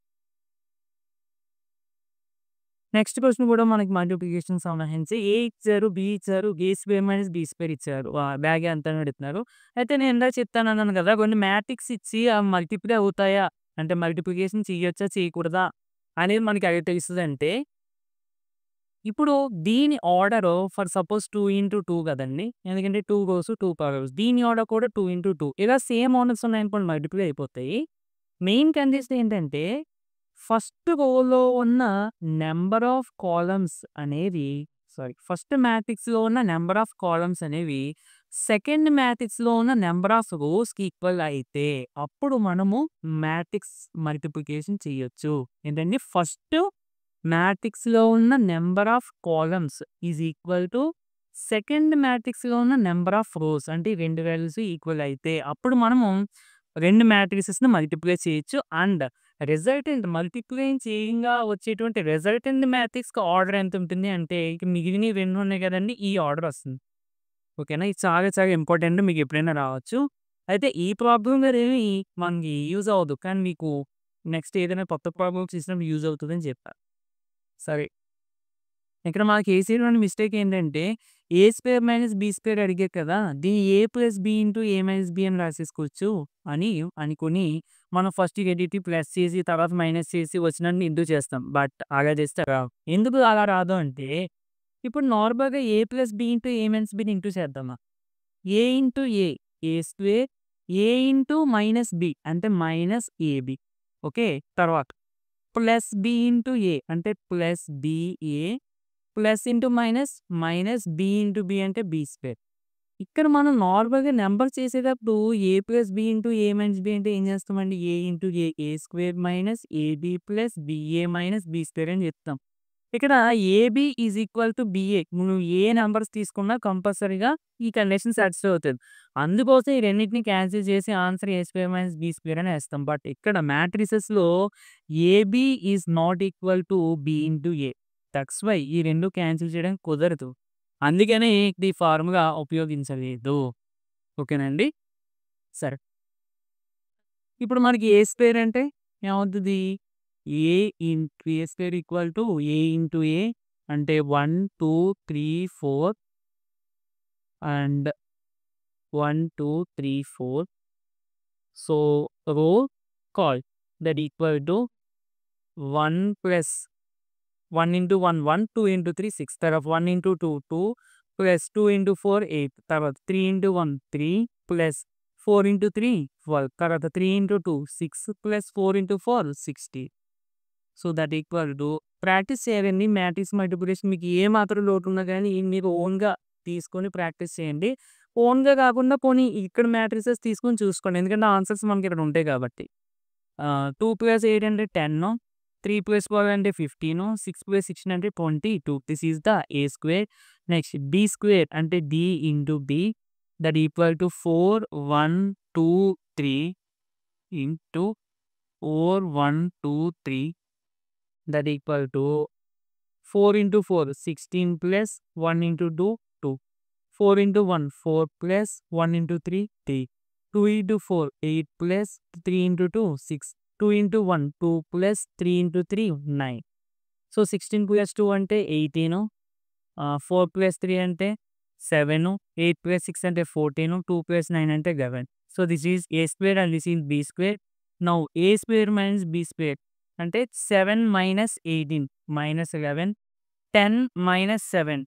నెక్స్ట్ క్వెషన్ కూడా మనకి మల్టిప్లికేషన్ సంబంధించి ఏ ఇచ్చారు, బి ఇచ్చారు, ఏ స్క్వేర్ మైనస్ బి స్క్వేర్ ఇచ్చారు. బ్యాగ్ ఎంత అని అడుగుతున్నారు. అయితే నేను ఇందాక చెప్తానన్నాను కదా! కొన్ని మ్యాట్రిక్స్ ఇచ్చి అవి మల్టిప్లై అవుతాయా? అంటే మల్టిప్లికేషన్ చేయొచ్చా? చేయకూడదా? అనేది మనకి ఎలా తెలుస్తదంటే, ఇప్పుడు దీని ఆర్డరు ఫర్ సపోజ్ 2 కదండీ! ఎందుకంటే 2 రోస్, 2 కాలమ్స్. దీని ఆర్డర్ కూడా 2 ఇలా సేమ్ ఆర్డర్స్ ఉన్నాయనుకోండి మల్టిప్లై అయిపోతాయి. మెయిన్ కండిషన్ ఏంటంటే, ఫస్ట్ రోలో ఉన్న నంబర్ ఆఫ్ కాలమ్స్ అనేవి ఫస్ట్ మ్యాట్రిక్స్‌లో ఉన్న నంబర్ ఆఫ్ కాలమ్స్ అనేవి సెకండ్ మ్యాట్రిక్స్‌లో ఉన్న నంబర్ ఆఫ్ రోస్‌కి ఈక్వల్ అయితే, అప్పుడు మనము మ్యాట్రిక్స్ మల్టిప్లికేషన్ చేయొచ్చు. ఏంటండి ఫస్ట్ మ్యాట్రిక్స్‌లో ఉన్న number of columns is equal to second మ్యాట్రిక్స్‌లో ఉన్న నంబర్ ఆఫ్ రోస్ అంటే ఈ 2 వాల్యూస్ ఈక్వల్ అయితే అప్పుడు మనము 2 మ్యాట్రిసెస్‌ని మల్టిప్లై చేయొచ్చు. అండ్ రిజల్టెంట్ మల్టిప్లై చేయంగా వచ్చేటువంటి రిజల్టెంట్ మ్యాట్రిక్స్‌కి ఆర్డర్ ఎంత ఉంటుంది అంటే ఇక మిగిలినవి 2 ఉన్నాయి కదండీ! ఈ ఆర్డర్ వస్తుంది. ఓకేనా? ఇది చాలా చాలా ఇంపార్టెంట్ మీకు ఎప్పుడైనా రావచ్చు. అయితే ఈ ప్రాబ్లమ్ అనేవి మనకి యూజ్ అవ్వదు. కానీ మీకు నెక్స్ట్ ఏదైనా కొత్త ప్రాబ్లమ్స్ ఇచ్చినప్పుడు యూజ్ అవుతదని చెప్పా. సరే. ఇక్కడ మనకి ఏసేటువంటి మిస్టేక్ ఏంటంటే, A square minus be square అడిగారు కదా! దీన్ని A plus be into A minus B అని రాసేసుకోవచ్చు అని అనుకోని, మనం ఫస్ట్ ఈ రెండిటిని ప్లస్ చేసి, తర్వాత మైనస్ చేసి వచ్చినన్ని ఇంటూ చేస్తాం. బట్ అలా చేస్తే రావు. ఎందుకు అలా రాదు అంటే, ఇప్పుడు నార్మల్‌గా a plus be into A minus బీని ఇంటూ చేద్దామా? A into A, a square. A into minus b అంటే మైనస్ ఏబీ. ఓకే. తర్వాత ప్లస్ బీ ఇంటూ ఏ అంటే plus b a. Plus into minus, minus b into b అంటే b square. ఇక్కడ మనం నార్మల్‌గా number చేసేటప్పుడు a plus B into A minus b అంటే ఏం చేస్తామండి? A into A, a square minus a b plus b a minus b square అని చెప్తాం. ఇక్కడ AB is equal to BA. నువ్వు ఏ నంబర్స్ తీసుకున్నా కంపల్సరీగా ఈ కండిషన్ సాటిస్ఫై అవుతది. అందుకోసం ఈ రెండిటిని క్యాన్సిల్ చేసి answer a square minus b square అని ఏస్తాం. బట్ ఇక్కడ మ్యాట్రిసెస్‌లో a b is not equal to b into a. That's why ఈ 2 క్యాన్సిల్ చేయడం కుదరదు. అందుకనే ఈ ఫార్ములా ఉపయోగించలేదు. ఓకేనండి. సరే. ఇప్పుడు మనకి ఏ స్క్వేర్ అంటే ఏమవుతది? A into A square equal to a into ఏ అంటే 1, 2, 3, 4 and 1, 2, 3, 4 so, row call that equal to 1 plus 1 into 1 1, 2 into 3 6, తర్వాత 1 into 2 2 plus 2 into 4 8, తర్వాత 3 into 1 3 plus 4 into 3 12, తర్వాత 3 into 2 6 plus 4 into 4 60. So that equal to practice చేయాలండి. Matrix multiplication మీకు ఏ మాత్రం లోటు ఉన్నా కానీ మీరు ఓన్గా తీసుకొని ప్రాక్టీస్ చేయండి. ఓన్గా కాకుండా పోనీ ఇక్కడ మ్యాట్రిసెస్ తీసుకొని చూసుకోండి, ఎందుకంటే ఆన్సర్స్ మనకి ఇక్కడ ఉంటాయి కాబట్టి. 2 + 8 అంటే 10, 3 + 12 అంటే 15, 6 + 16 అంటే 22. This is the a square. Next b square అంటే d into b that equal to 4 1 2 3 into 4 1 2 3 that equal to 4 into 4 16 plus 1 into 2 2, 4 into 1 4 plus 1 into 3 3, 2 into 4 8 plus 3 into 2 6, 2 into 1 2 plus 3 into 3 9. So 16 plus 2 అంటే 18, 4 plus 3 అంటే 7, 8 plus 6 అంటే 14, 2 plus 9 అంటే 11. So this is a square and this is b square. Now a square minus b square అంటే 7 minus 18 minus 11, 10 minus 7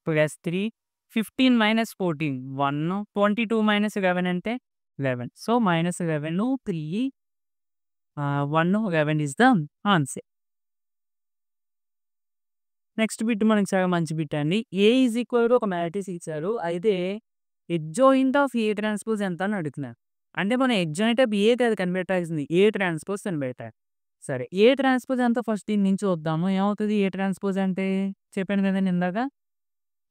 plus 3, 15 minus 14 1, 22 minus 11 అంటే 11. So minus 11 3 1 11 is the answer. Next bit మనకి చాలా మంచి bit అండి. ఏ is equal to ఒక matrix ఇచ్చారు, అయితే adjoint of A transpose ఎంత అని అడుగుతున్నారు. అంటే మనం ఎడ్జాయింట్ ఆఫ్ ఏ కాదు కనిపెట్టాల్సింది, ఏ ట్రాన్స్పోజ్ కనిపెట్టాలి. సరే ఏ ట్రాన్స్పోజ్ అంతా ఫస్ట్ దీని నుంచి వద్దాము. ఏమవుతుంది ఏ ట్రాన్స్పోజ్ అంటే? చెప్పాను కదండి ఇందాక,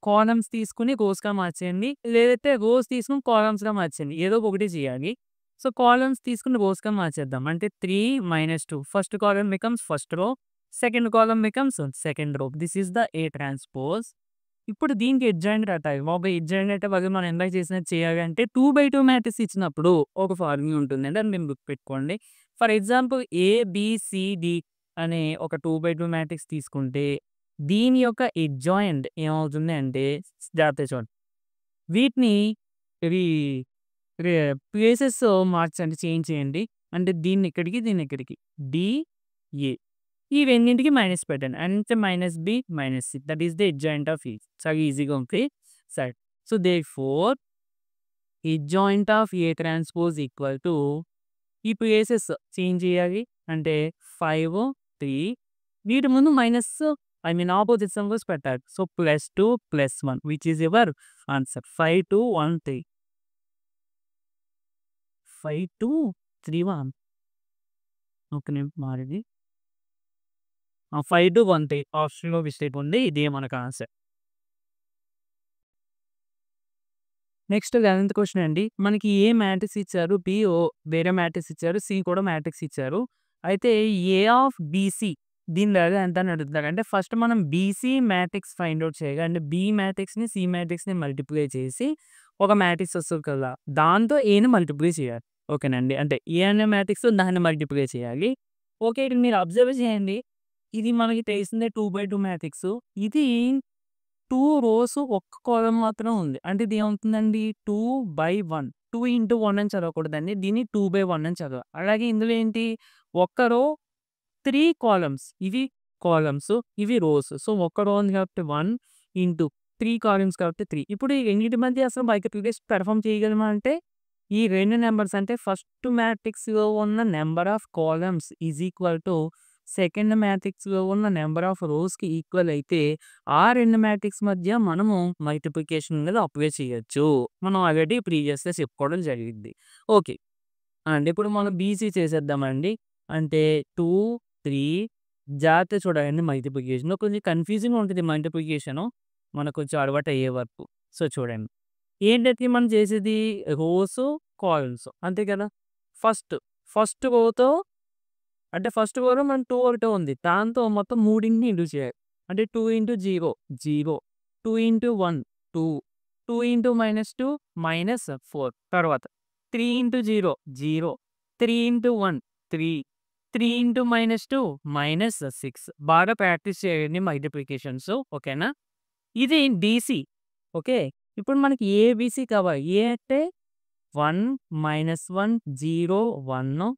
కాలమ్స్ తీసుకుని రోస్గా మార్చేయండి, లేదంటే రోస్ తీసుకుని కాలమ్స్గా మార్చేయండి, ఏదో ఒకటి చేయాలి. సో కాలమ్స్ తీసుకుని రోస్గా మార్చేద్దాం. అంటే 3 - 2, first column becomes first row, second column becomes second row. This is the A transpose. ఇప్పుడు దీనికి ఎడ్జాయింట్ రాటాలి. బాబు ఎడ్జాయింట్ అంటే వాళ్ళు మనం ఎందాక చేసినట్టు చేయాలి అంటే 2/2 మ్యాట్రిక్స్ ఇచ్చినప్పుడు ఒక ఫార్ములా ఉంటుందండి, అది మేము గుర్తుపెట్టుకోండి. ఫర్ ఎగ్జాంపుల్ ఏబిసిడి అనే ఒక 2/2 మ్యాట్రిక్స్ తీసుకుంటే దీని యొక్క ఎడ్జాయింట్ ఏమవుతుంది అంటే, జాగ్రత్త చూడండి, వీటిని ఇవి ప్లేసెస్ మార్చండి, చేంజ్ చేయండి. అంటే దీన్ని ఇక్కడికి దీన్ని ఇక్కడికి డిఏ, ఈ రెండింటికి మైనస్ పెట్టండి, అంటే -b -c, that is the adjoint of ఈ. చాలా ఈజీగా ఉంది. సరే, so therefore adjoint of A transpose equal to, ఈ ప్లేసెస్ చేంజ్ చేయాలి అంటే 5 3, వీటి ముందు ఆపోజిట్ సింబల్స్ పెట్టాలి. So +2 +1 which is your answer. 5 2 1 3, 5 2 3 1. Okay నేను మారింది, 5 2 1 3 ఆప్షన్లో మిస్టేక్ ఉంది, ఇదే మనకు ఆన్సర్. నెక్స్ట్ 11th క్వశ్చన్ అండి. మనకి ఏ మ్యాట్రిక్స్ ఇచ్చారు, బి వేరే మ్యాట్రిక్స్ ఇచ్చారు, సి కూడా మ్యాట్రిక్స్ ఇచ్చారు. అయితే ఏ ఆఫ్ బీసీ దీని వాల్యూ ఎంత అని అడుగుతారు. అంటే ఫస్ట్ మనం బీసీ మ్యాట్రిక్స్ ఫైండ్ అవుట్ చేయాలి. అంటే బి మ్యాట్రిక్స్ని సి మ్యాట్రిక్స్ని మల్టిప్లై చేసి ఒక మ్యాట్రిక్స్ వస్తుంది కదా, దాంతో ఏని మల్టిప్లై చేయాలి. ఓకేనండి, అంటే ఏ అనే మ్యాట్రిక్స్ దాన్ని మల్టిప్లై చేయాలి. ఓకే, ఇక్కడ మీరు అబ్జర్వ్ చేయండి, ఇది మనకి తెలిసిందే 2/2 మ్యాట్రిక్స్. ఇది 2 రోస్ ఒక్క కాలమ్ మాత్రం ఉంది. అంటే ఇది ఏమవుతుందండి 2/1, 2 into 1 అని చదవకూడదండి, దీన్ని 2/1 అని చదవాలి. అలాగే ఇందులో ఏంటి, ఒక్క రో 3 కాలమ్స్, ఇవి కాలమ్స్ ఇవి రోస్. సో ఒక్క రో ఉంది కాబట్టి 1 into 3 కాలమ్స్ కాబట్టి 3. ఇప్పుడు ఈ రెండింటి మధ్య అసలు మల్టిప్లికేషన్ పెర్ఫామ్ చేయగలమా అంటే, ఈ రెండు నెంబర్స్ అంటే ఫస్ట్ మ్యాట్రిక్స్లో ఉన్న number of columns is equal to second మ్యాట్రిక్స్లో ఉన్న నెంబర్ ఆఫ్ రోస్కి ఈక్వల్ అయితే ఆ రెండు మ్యాట్రిక్స్ మధ్య మనము మల్టిప్లికేషన్ అనేది అప్లై చేయొచ్చు. మనం ఆల్రెడీ ప్రీవియస్గా చెప్పుకోవడం జరిగింది. ఓకే అండి, ఇప్పుడు మనం బీసీ చేసేద్దామండి. అంటే 2 3, జాగ్రత్త చూడండి, మల్టిప్లికేషన్ కొంచెం కన్ఫ్యూజింగ్ ఉంటుంది. మల్టిప్లికేషను మనకు కొంచెం అలవాటు అయ్యే వరకు. సో చూడండి, ఏంటంటే మనం చేసేది రోస్ కాలమ్స్ అంతే కదా. ఫస్ట్ రోతో అంటే ఫస్ట్ రోలో మనం 2 ఒకటే ఉంది, దాంతో మొత్తం 3ని ఇంటూ చేయాలి. అంటే 2 into 0 0, 2 into 1 2, 2 into -2 -4, తర్వాత 3 into 0 0, 3 into 1 3, 3 into -2 -6. బాగా ప్రాక్టీస్ చేయండి మల్టిప్లికేషన్స్, ఓకేనా. ఇది డీసీ. ఓకే, ఇప్పుడు మనకి ఏబిసి కావాలి. ఏ అంటే 1 -1 0 1,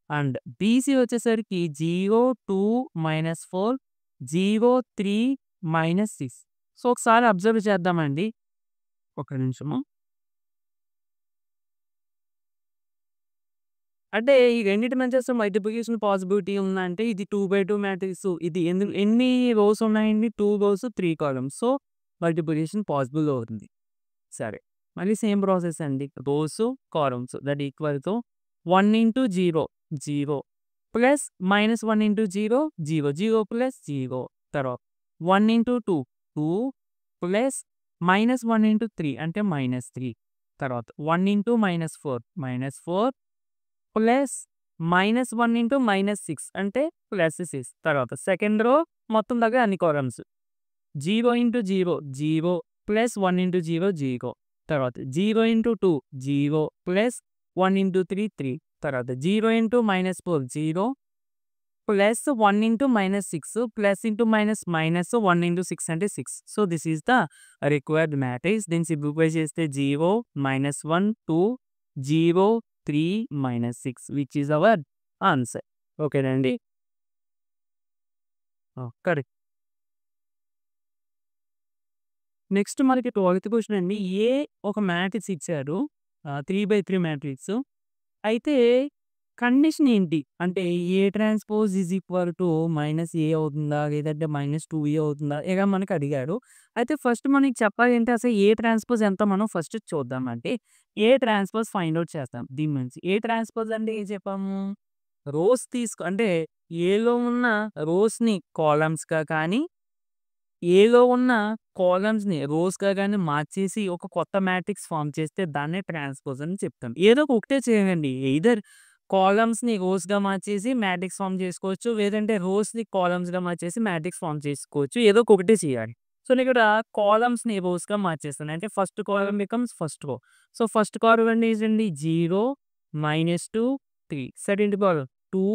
అండ్ బీసీ వచ్చేసరికి 0, 2, -4, 0, 3, -6. సో, ఒకసారి అబ్జర్వ్ చేద్దామండి. ఒక నిమిషము. అంటే ఈ రెండిటి మధ్య అసలు మల్టిప్లికేషన్ పాసిబిలిటీ ఉందంటే ఇది 2/2 మ్యాట్రిక్స్. ఇది ఎన్ని రోస్ ఉన్నాయండి? 2 rows, 3 columns. So, multiplication possible అవుతుంది. సరే. మళ్ళీ సేమ్ ప్రాసెస్ అండి. Rows, columns that equal to 1 into 0, 0 plus -1 into 0, 0, 0 plus 0. తర్వాత 1 ఇంటూ 2, 2 ప్లస్ -1 ఇంటూ 3 అంటే -3. తర్వాత 1 ఇంటూ -4, -4 ప్లస్ -1 ఇంటూ -6 అంటే +6. తర్వాత సెకండ్ రో మొత్తం దగ్గర అన్ని కాలమ్స్ 0 ఇంటూ 0, 0 ప్లస్ 1 ఇంటూ 0, 0. తర్వాత 0 ఇంటూ 2, 0 ప్లస్ 1 ఇంటూ 3, 3. తర్వాత 0 into -4, 0 plus 1 into -6 plus into minus 1 into 6 అంటే 6. So, this is the required matrix. దీన్ని సింప్లిఫై చేస్తే 0, -1, 2, 0, 3, -6 విచ్ ఈస్ అవర్ ఆన్సర్. ఓకేనండి. కరెక్ట్. నెక్స్ట్ మనకి 12థ్ క్వెషన్ అండి. ఏ ఒక మ్యాట్రిక్స్ ఇచ్చారు. 3/3 మ్యాట్రిక్స్. అయితే కండిషన్ ఏంటి? అంటే a transpose is equal to -ఏ అవుతుందా? లేదంటే -2ఏ అవుతుందా? ఇలా మనకు అడిగారు. అయితే ఫస్ట్ మనకి చెప్పాలి అంటే అసలు ఏ ట్రాన్స్‌పోజ్ ఎంతో మనం ఫస్ట్ చూద్దామండి. ఏ ట్రాన్స్‌పోజ్ ఫైండ్ ఔట్ చేస్తాం దీని నుంచి. ఏ ట్రాన్స్‌పోజ్ అంటే ఏం చెప్పాము? రోస్ అంటే ఏలో ఉన్న రోస్‌ని కాలమ్స్‌గా కానీ ఏలో ఉన్న కాలమ్స్‌ని రోస్‌గా గాని మార్చేసి ఒక కొత్త మ్యాట్రిక్స్ ఫార్మ్ చేస్తే దాన్నే ట్రాన్స్‌పోజ్ అని చెప్తాం. ఏదో ఒకటే చేయండి. ఎయిదర్ కాలమ్స్‌ని రోస్‌గా మార్చేసి మ్యాట్రిక్స్ ఫార్మ్ చేసుకోవచ్చు. లేదంటే రోస్‌ని కాలమ్స్‌గా మార్చేసి మ్యాట్రిక్స్ ఫార్మ్ చేసుకోవచ్చు. ఏదో ఒకటే చేయాలి. సో, నేను ఇక్కడ కాలమ్స్‌ని రోస్‌గా మార్చేస్తాను. అంటే first column becomes first row. So, first column అంటే ఏంటండి 0, -2, 3. Second column 2,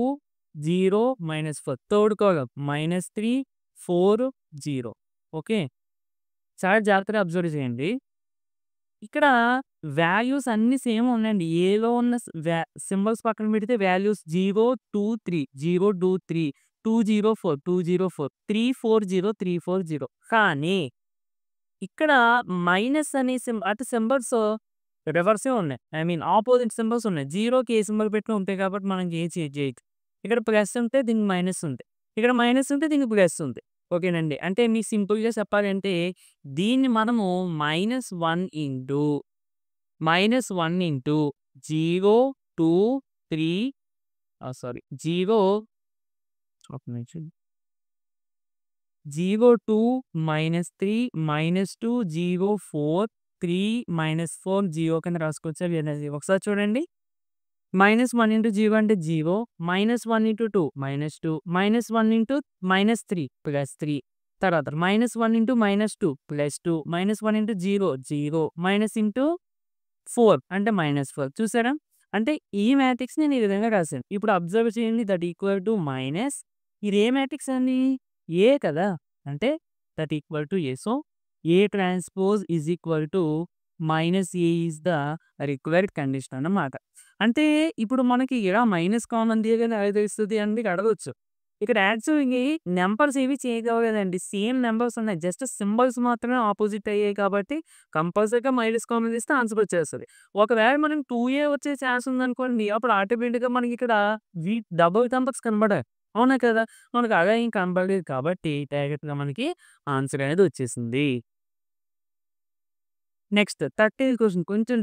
0, -4. Third column -3, 4, 0. Okay. చాలా జాగ్రత్తగా అబ్జర్వ్ చేయండి. ఇక్కడ వాల్యూస్ అన్నీ సేమ్ ఉన్నాయండి. ఏలో ఉన్న సింబల్స్ పక్కన పెడితే వాల్యూస్ 0, 2, 3, 0, 2, 3, 2, 0, 4, 2, 0, 4, 3, 4, 0, 3, 4, 0. కానీ ఇక్కడ మైనస్ అనే అటు సింబల్స్ రివర్సే ఉన్నాయి. ఐ మీన్ ఆపోజిట్ సింబల్స్ ఉన్నాయి. 0కి ఏ సింబల్ పెట్టినా ఉంటాయి కాబట్టి మనం ఏం చేయొచ్చు. ఇక్కడ ప్లస్ ఉంటే దీనికి మైనస్ ఉంది. ఇక్కడ మైనస్ ఉంటే దీనికి ప్లస్ ఉంది. ఓకేనండి. అంటే మీకు సింపుల్‌గా చెప్పాలంటే దీన్ని మనము -1 ఇంటూ 0, 2, 3 సారీ 0, 2, -3, -2, 0, 4, 3, -4, 0 కింద రాసుకోవచ్చా లేదా? ఒకసారి చూడండి. -1 ఇంటూ 0 అంటే 0, -1 ఇంటూ 2, -2, -1 ఇంటూ -3, +3. తర్వాత -1 ఇంటూ -2, +2, -1 ఇంటూ 0, 0, మైనస్ ఇంటూ 4 అంటే -4 చూసారా? అంటే ఈ మ్యాట్రిక్స్ నేను ఈ విధంగా రాశాను. ఇప్పుడు అబ్జర్వ్ చేయండి దట్ ఈక్వల్ టు మైనస్ ఇది ఏ మ్యాట్రిక్స్ అండి? ఏ కదా! అంటే that equal to A. So, A transpose is equal to -A is the required condition అన్నమాట. అంటే ఇప్పుడు మనకి ఇలా మైనస్ కామన్ తీయగానే ఎలా తెలుస్తది అని మీకు అడగొచ్చు. ఇక్కడ యాక్చువల్‌గా నంబర్స్ ఏవి చేంజ్ అవ్వలేదండి. సేమ్ నంబర్స్ ఉన్నాయి. జస్ట్ సింబల్స్ మాత్రమే అపోజిట్ అయ్యాయి కాబట్టి కంపల్సరీగా మైనస్ కామన్ తీస్తే ఆన్సర్ వచ్చేస్తది. ఒకవేళ మనం 2ఏ వచ్చే ఛాన్స్ ఉందనుకోండి అప్పుడు ఆటోమేటిక్‌గా మనకి ఇక్కడ డబుల్ నంబర్స్ కనబడాలి. అవునా కదా! మనకు అలా ఏం కనపడలేదు కాబట్టి డైరెక్ట్‌గా మనకి ఆన్సర్ అనేది వచ్చేసింది. నెక్స్ట్ 30థ్ క్వెషన్ కొంచెం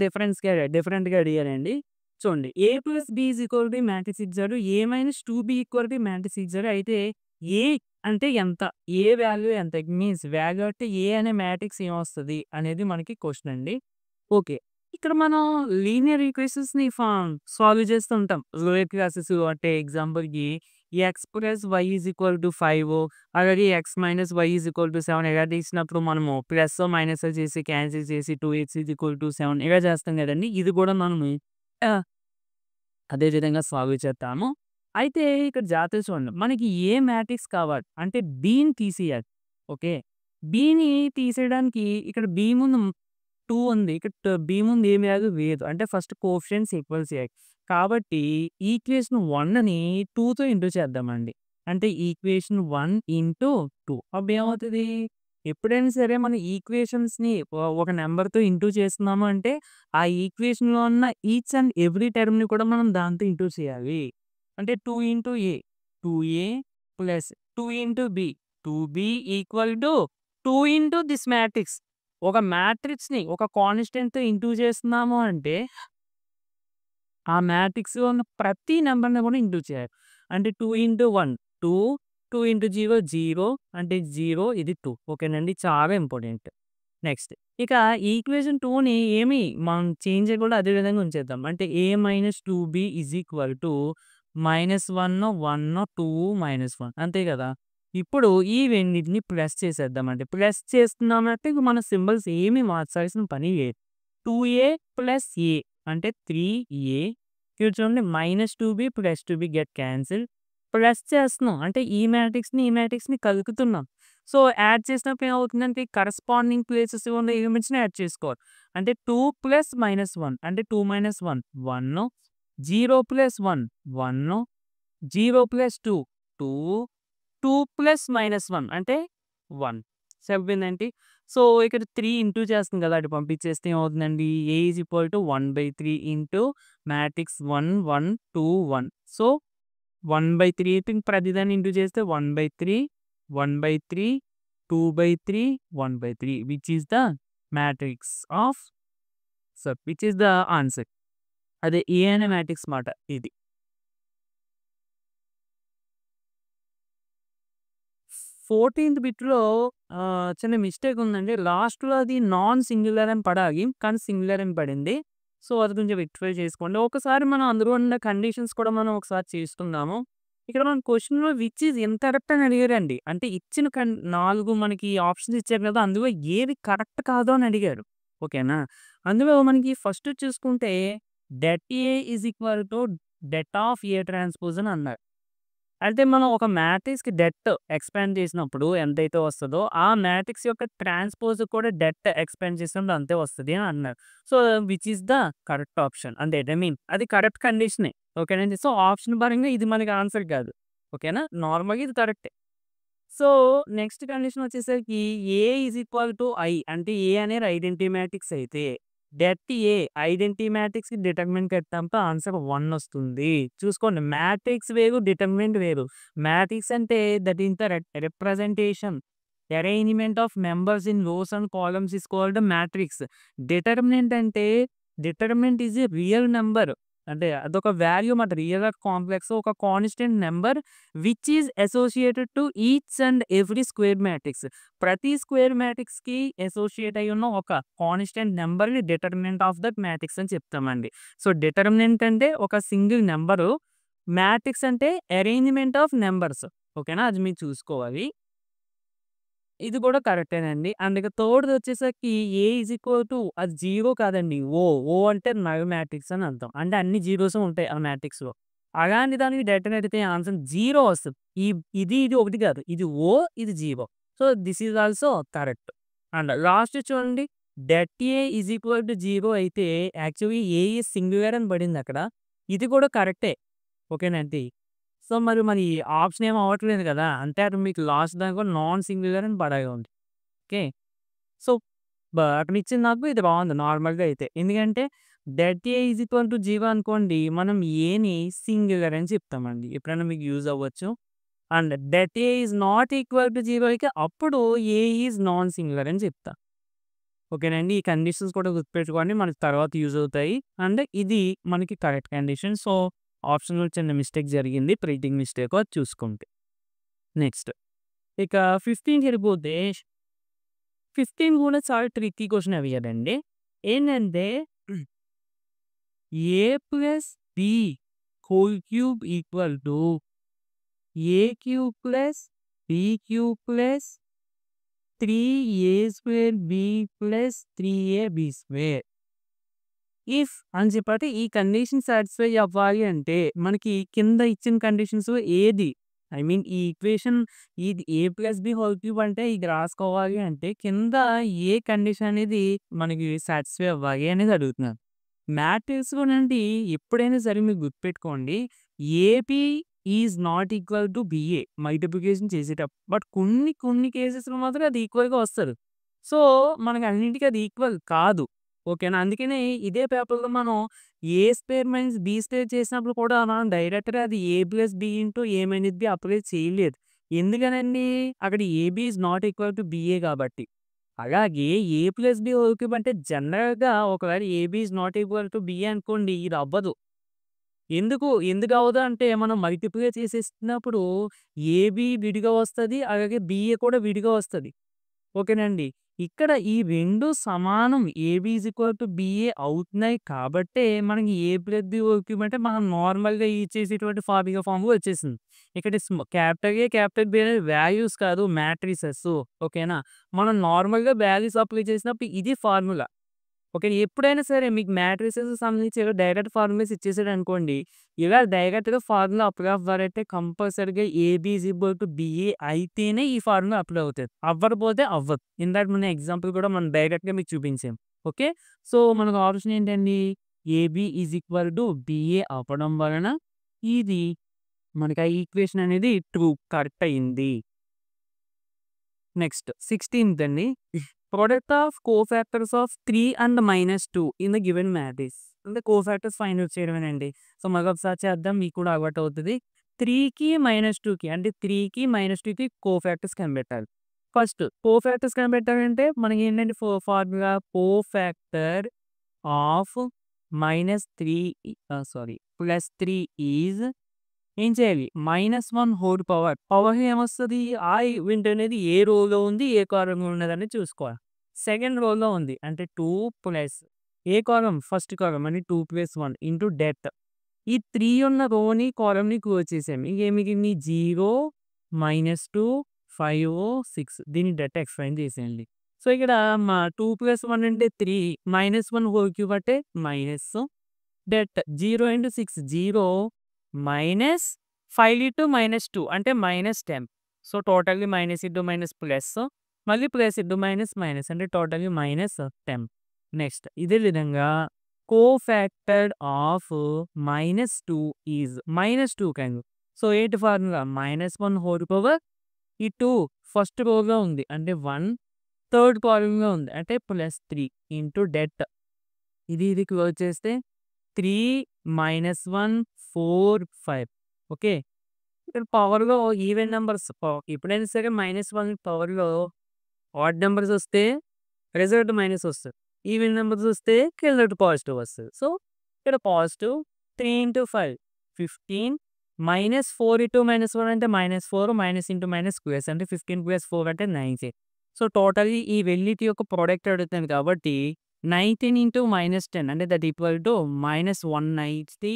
డిఫరెంట్‌గా అడిగారండి. చూడండి. A plus b is equal to matrix ఇచ్చారు. ఏ మైనస్ 2బి ఈక్వల్ టు మ్యాట్రిక్స్ ఇచ్చారు. అయితే ఏ అంటే ఎంత? ఏ వాల్యూ ఎంత? ఇట్ మీన్స్ వాల్యూ అంటే ఏ అనే మ్యాట్రిక్స్ ఏమొస్తది అనేది మనకి క్వెషన్ అండి. ఓకే. ఇక్కడ మనం లీనియర్ ఈక్వేషన్స్‌ని సాల్వ్ చేస్తూ ఉంటాం. లోయర్ క్లాసెస్ అంటే ఎగ్జాంపుల్‌కి X plus Y is equal to 5 అలాగే X minus Y is equal to 7 ఇలా తీసినప్పుడు మనము ప్లస్సో, మైనస్సో చేసి క్యాన్సిల్ చేసి 2x ఈజ్ ఈక్వల్ టు 7 ఇలా చేస్తాం కదండీ! ఇది కూడా మనము ఆహ్, అదే విధంగా సాల్వ్ చేద్దాము. అయితే ఇక్కడ జాగ్రత్తగా చూడండి. మనకి ఏ మ్యాట్రిక్స్ కావాలి అంటే బిని తీసేయాలి. ఓకే. బిని తీసేయడానికి ఇక్కడ బి ముందు 2 ఉంది. ఇక్కడ బి ముందు ఏమి లేదు. అంటే ఫస్ట్ కోఎఫిషియెంట్స్ ఈక్వల్స్ చేయాలి. కాబట్టి ఈక్వేషన్ 1ని 2తో ఇంటూ చేద్దామండి. అంటే ఈక్వేషన్ 1 ఇంటూ 2 అప్పుడేమవుతది? ఎప్పుడైనా సరే మన ఈక్వేషన్స్‌ని ఒక నంబర్‌తో ఇంటూ చేస్తున్నాము అంటే, ఆ ఈక్వేషన్‌లో ఉన్న ఈచ్ అండ్ ఎవ్రీ టర్మ్‌ని కూడా మనం దాంతో ఇంటూ చేయాలి. అంటే 2 into A 2a plus 2 into B 2b equal to 2 into this matrix. ఒక మ్యాట్రిక్స్‌ని ఒక కాన్స్టెంట్‌తో ఇంటూ చేస్తున్నాము అంటే, ఆ మ్యాట్రిక్స్‌లో ఉన్న ప్రతి నంబర్‌ని కూడా ఇంటూ చేయాలి. అంటే 2 ఇంటూ 1 2, 2 ఇంటూ 0 0 అంటే 0 ఇది 2 ఓకేనండి. చాలా ఇంపార్టెంట్. నెక్స్ట్ ఇక ఈక్వేషన్ 2ని మనం చేంజ్ చేయకుండా అదే విధంగా ఉంచేద్దాం. అంటే a - 2b -1 1 2 -1 అంతే కదా! ఇప్పుడు ఈ రెండిటిని ప్లస్ చేసేద్దామండి. ప్లస్ చేస్తున్నామంటే ఇంక మన సింబల్స్ ఏమి మార్చాల్సిన పని లేదు. 2a ప్లస్ a అంటే 3a ఇక్కడ చూడండి -2b plus 2b get cancel. Plus చేస్తున్నాం. అంటే ఈ మ్యాట్రిక్స్‌ని కలుపుతున్నాం. సో, యాడ్ చేసినప్పుడు ఏమవుతుందంటే కరస్పాండింగ్ ప్లేసెస్ ఉన్న ఎలిమెంట్స్‌ని యాడ్ చేసుకోవాలి. అంటే 2 ప్లస్ -1 అంటే 2 - 1 1 0 ప్లస్ 1 1 0 ప్లస్ 2 2 2 ప్లస్ -1 అంటే 1 సరిపోయిందండి. సో, ఇక్కడ 3 ఇంటూ చేస్తుంది కదా! అటు పంపించేస్తే ఏమవుతుందండి? A is equal to 1/3 into matrix 1 1 2 1 so 1/3 ప్రతిదాన్ని ఇంటూ చేస్తే 1/3, 1/3, 2/3, 1/3 which is the matrix of which is the answer. అదే ఏ అనే మ్యాట్రిక్స్ మాట ఇది. 14థ్ బిట్‌లో చిన్న మిస్టేక్ ఉందండి. లాస్ట్‌లో అది నాన్ సింగులర్ అని పడాలి. కానీ సింగులర్ అని పడింది. సో, అది కొంచెం రెక్టిఫై చేసుకోండి. ఒకసారి మనం అందులో ఉన్న కండిషన్స్ కూడా మనం ఒకసారి చేసుకుందాము. ఇక్కడ మన క్వెషన్‌లో విచ్ ఈస్ ఇన్‌కరెక్ట్ అని అడిగారండి. అంటే ఇచ్చిన 4 మనకి ఆప్షన్స్ ఇచ్చారు కదా! అందులో ఏది కరెక్ట్ కాదో అని అడిగారు. ఓకేనా? అందులో మనకి ఫస్ట్ చూసుకుంటే debt a is equal to det of A transpose అని అన్నారు. అంటే మనం ఒక మ్యాట్రిక్స్‌కి డెట్ ఎక్స్పాండ్ చేసినప్పుడు ఎంతైతే వస్తదో, ఆ మ్యాట్రిక్స్ యొక్క ట్రాన్స్‌పోజ్ కూడా డెట్ ఎక్స్పాండ్ చేసినప్పుడు అంతే వస్తది అని అన్నారు. So, which is the correct option. అంటే ఐ మీన్ అది కరెక్ట్ కండిషనే. ఓకేనండి. సో, ఆప్షన్ పరంగా ఇది మనకి ఆన్సర్ కాదు. ఓకేనా? నార్మల్‌గా ఇది కరెక్టే. సో, నెక్స్ట్ కండిషన్ వచ్చేసరికి a is equal to I అంటే ఏ అనేది ఐడెంటిటీ మ్యాట్రిక్స్ అయితే డెట్ ఏ ఐడెంటిటీ మ్యాట్రిక్స్‌కి డిటర్మినెంట్ కట్టినప్పుడు ఆన్సర్ 1 వస్తుంది. చూసుకోండి మ్యాట్రిక్స్ వేరు, డిటర్మినెంట్ వేరు. మ్యాట్రిక్స్ అంటే that is the representation arrangement of members in rows and columns is called matrix. Determinant అంటే determinant is a real number. అంటే అదొక వాల్యూ మాట. రియల్ ఆర్ కాంప్లెక్స్ ఒక constant number which is associated to each and every square matrix. ప్రతి square మ్యాట్రిక్స్‌కి associate అయ్యి ఉన్న ఒక constant నంబర్‌ని డిటర్మినెంట్ ఆఫ్ దట్ మ్యాట్రిక్స్ అని చెప్తామండి. సో, డిటర్మినెంట్ అంటే ఒక సింగిల్ నంబరు. మ్యాట్రిక్స్ అంటే అరేంజ్‌మెంట్ ఆఫ్ నంబర్స్. ఓకేనా? అది మీరు చూసుకోవాలి. ఇది కూడా కరెక్టేనండి. అండ్ ఇక థర్డ్‌దొచ్చేసరికి ఏ ఈజ్ ఈక్వల్ టు అది 0 కాదండి. ఓ అంటే నల్ మ్యాట్రిక్స్ అని అర్థం. అంటే అన్ని జీరోసే ఉంటాయి ఆ మ్యాట్రిక్స్‌లో. అలాంటి దానికి డైరెక్ట్‌గా అడిగితే ఆన్సర్ 0 వస్తది. ఇది ఒకటి కాదు. ఇది ఓ, ఇది 0. So, this is also correct. And last చూడండి det a is equal to 0 అయితే యాక్చువల్లీ ఏ ఈజ్ సింగులర్ అని పడిందక్కడ. ఇది కూడా కరెక్టే. ఓకేనండి. సో, మరి ఆప్షన్ ఏమి అవ్వట్లేదు కదా! అంటే అక్కడ మీకు లాస్ట్ దాకా నాన్ సింగులర్ అని పడాయి ఉంది. ఓకే. సో, అక్కడ ఇచ్చింది నాకు ఇది బావుంది నార్మల్‌గా అయితే. ఎందుకంటే debt a is equal to 0 అనుకోండి మనం ఏని సింగులర్ అని చెప్తామండి. ఎప్పుడైనా మీకు యూజ్ అవ్వచ్చు. And debt a is not equal to 0 అయితే అప్పుడు ఏ ఈజ్ నాన్ సింగులర్ అని చెప్తా. ఓకేనండి. ఈ కండిషన్స్ కూడా గుర్తుపెట్టుకోండి. మనకు తర్వాత యూజ్ అవుతాయి. అండ్ ఇది మనకి కరెక్ట్ కండిషన్. సో, ఆప్షన్‌లో చిన్న మిస్టేక్ జరిగింది. ప్రింటింగ్ మిస్టేకో అది చూసుకోండి. నెక్స్ట్ ఇక 15కెళ్ళిపోతే 15 కూడా చాలా ట్రిక్కీ క్వెషన్ అడిగాడండి. ఏంటంటే a plus b whole cube equal to a cube plus b cube plus 3a square b plus 3ab square. If అని చెప్పటి ఈ కండిషన్ సాటిస్ఫై అవ్వాలి అంటే మనకి కింద ఇచ్చిన కండిషన్స్ ఏది ఐ మీన్ ఈ ఈక్వేషన్ ఇది a+b హోల్ క్యూబ్ అంటే ఇది రాసుకోవాలి అంటే కింద ఏ కండిషన్ అనేది మనకి సాటిస్ఫై అవ్వాలి అనేది అడుగుతున్నారు. మ్యాట్రిక్స్‌లోనండి ఎప్పుడైనా సరే మీరు గుర్తుపెట్టుకోండి. AB is not equal to BA multiplication చేసేటప్పుడు. బట్ కొన్ని కేసెస్‌లో మాత్రం అది ఈక్వల్‌గా వస్తది. సో, మనకు అన్నింటికి అది ఈక్వల్ కాదు. ఓకేనా? అందుకనే ఇదే పేపర్‌లో మనం a square minus be square చేసినప్పుడు కూడా మనం డైరెక్ట్‌గా అది a plus be into A minus b apply చేయలేదు. ఎందుకనండి? అక్కడ a b is not equal to b a కాబట్టి. అలాగే a plus b whole cube అంటే జనరల్‌గా ఒకవేళ a b is not equal to b a అనుకోండి ఇది అవ్వదు. ఎందుకు అవ్వదు అంటే మనం మల్టిప్లై చేసేస్తున్నప్పుడు ఏబీ విడిగా వస్తది. అలాగే బీఏ కూడా విడిగా వస్తది. ఓకేనండి. ఇక్కడ ఈ 2 సమానం AB is equal to BA అవుతున్నాయి కాబట్టే మనకి a plus b whole cube అంటే మనం నార్మల్‌గా ఇచ్చేసేటువంటి ఫార్ములా వచ్చేసింది. ఇక్కడ క్యాపిటల్ ఏ, క్యాపిటల్ బీ అనేది వాల్యూస్ కాదు మ్యాట్రిసెస్. ఓకేనా? మనం నార్మల్‌గా వాల్యూస్ అప్లై చేసినప్పుడు ఇది ఫార్ములా. ఓకే. ఎప్పుడైనా సరే మీకు మ్యాట్రిసెస్ సంబంధించి ఏదో డైరెక్ట్ ఫార్ములాస్ ఇచ్చేసాడనుకోండి. ఇలా డైరెక్ట్‌గా ఫార్ములా అప్లై అవ్వాలంటే కంపల్సరీగా AB is equal to BA అయితేనే ఈ ఫార్ములా అప్లై అవుతది. అవ్వకపోతే అవ్వదు. ఇందాక మన ఎగ్జాంపుల్ కూడా మనం డైరెక్ట్‌గా మీకు చూపించాం. ఓకే. సో, మనకు ఆప్షన్ ఏంటండి? AB is equal to BA అవ్వడం వలన ఇది మనకి ఆ ఈక్వేషన్ అనేది ట్రూ కరెక్ట్ అయింది. నెక్స్ట్ 16థ్ అండి. Product of cofactors of 3 and -2 in the given matrix. అంటే కోఫాక్టర్స్ ఫైండ్ ఔట్ చేయడమేనండి. సో, మరొకసారి చేద్దాం మీకు కూడా అలవాటు అవుతది. 3కి, -2కి అంటే 3కి, -2కి కోఫాక్టర్స్ కనిపెట్టాలి. ఫస్ట్ కోఫాక్టర్స్ కనిపెట్టాలంటే మనకి ఏంటంటే ఫార్ములా కోఫాక్టర్ ఆఫ్ -3 +3 ఈజ్ ఏం చేయాలి? -1 హోల్ పవర్. పవర్ ఏమొస్తది? ఆ ఈవెంట్ అనేది ఏ రోలో ఉంది? ఏ కాలమ్‌లో ఉన్నదని చూసుకోవాలి. సెకండ్ రోలో ఉంది. అంటే 2 ప్లస్ ఏ కాలమ్? ఫస్ట్ కాలమ్ అంటే 2 + 1 ఇంటూ డెత్. ఈ 3 ఉన్న రోని, కాలమ్‌ని క్లోజ్ చేసాం. ఇంకేం మిగిలింది? 0, -2, 5, 6 దీన్ని డెట్ ఎక్స్‌పాండ్ చేసేయండి. సో, ఇక్కడ 2 + 1 అంటే 3 -1 హోల్ క్యూబ్ అంటే minus debt 0 into 6 0 minus 5 into -2 అంటే -10. So, totally minus into minus plus మళ్ళీ ప్లస్ ఇంటూ మైనస్ మైనస్ అంటే టోటల్లీ -10. నెక్స్ట్ ఇదే విధంగా కోఫాక్టర్ ఆఫ్ -2 ఈజ్ -2 కాదు. సో, ఏంటి ఫార్ములా? -1 హోల్ పవర్ ఈ 2 ఫస్ట్ రోలో ఉంది అంటే 1 థర్డ్ కాలమ్‌లో ఉంది అంటే +3 ఇంటూ డెట్. ఇది క్లోజ్ చేస్తే 3 -1 4 5 ఓకే. ఇక్కడ పవర్‌లో ఈవెన్ నంబర్స్ ఎప్పుడైనా సరే -1 పవర్‌లో ఆడ్ నంబర్స్ వస్తే రిజల్ట్ మైనస్ వస్తది. ఈవెన్ నంబర్స్ వస్తే రిజల్ట్ పాజిటివ్ వస్తది. సో, ఇక్కడ పాజిటివ్ 3 ఇంటూ 5 15 -4 ఇంటూ -1 అంటే -4 మైనస్ ఇంటూ మైనస్ ప్లస్ అంటే 15 + 4 అంటే 19. సో, టోటల్లీ ఈ రెండిటి యొక్క ప్రొడక్ట్ అడుగుతుంది కాబట్టి 19 ఇంటూ -10 అంటే that equal to -190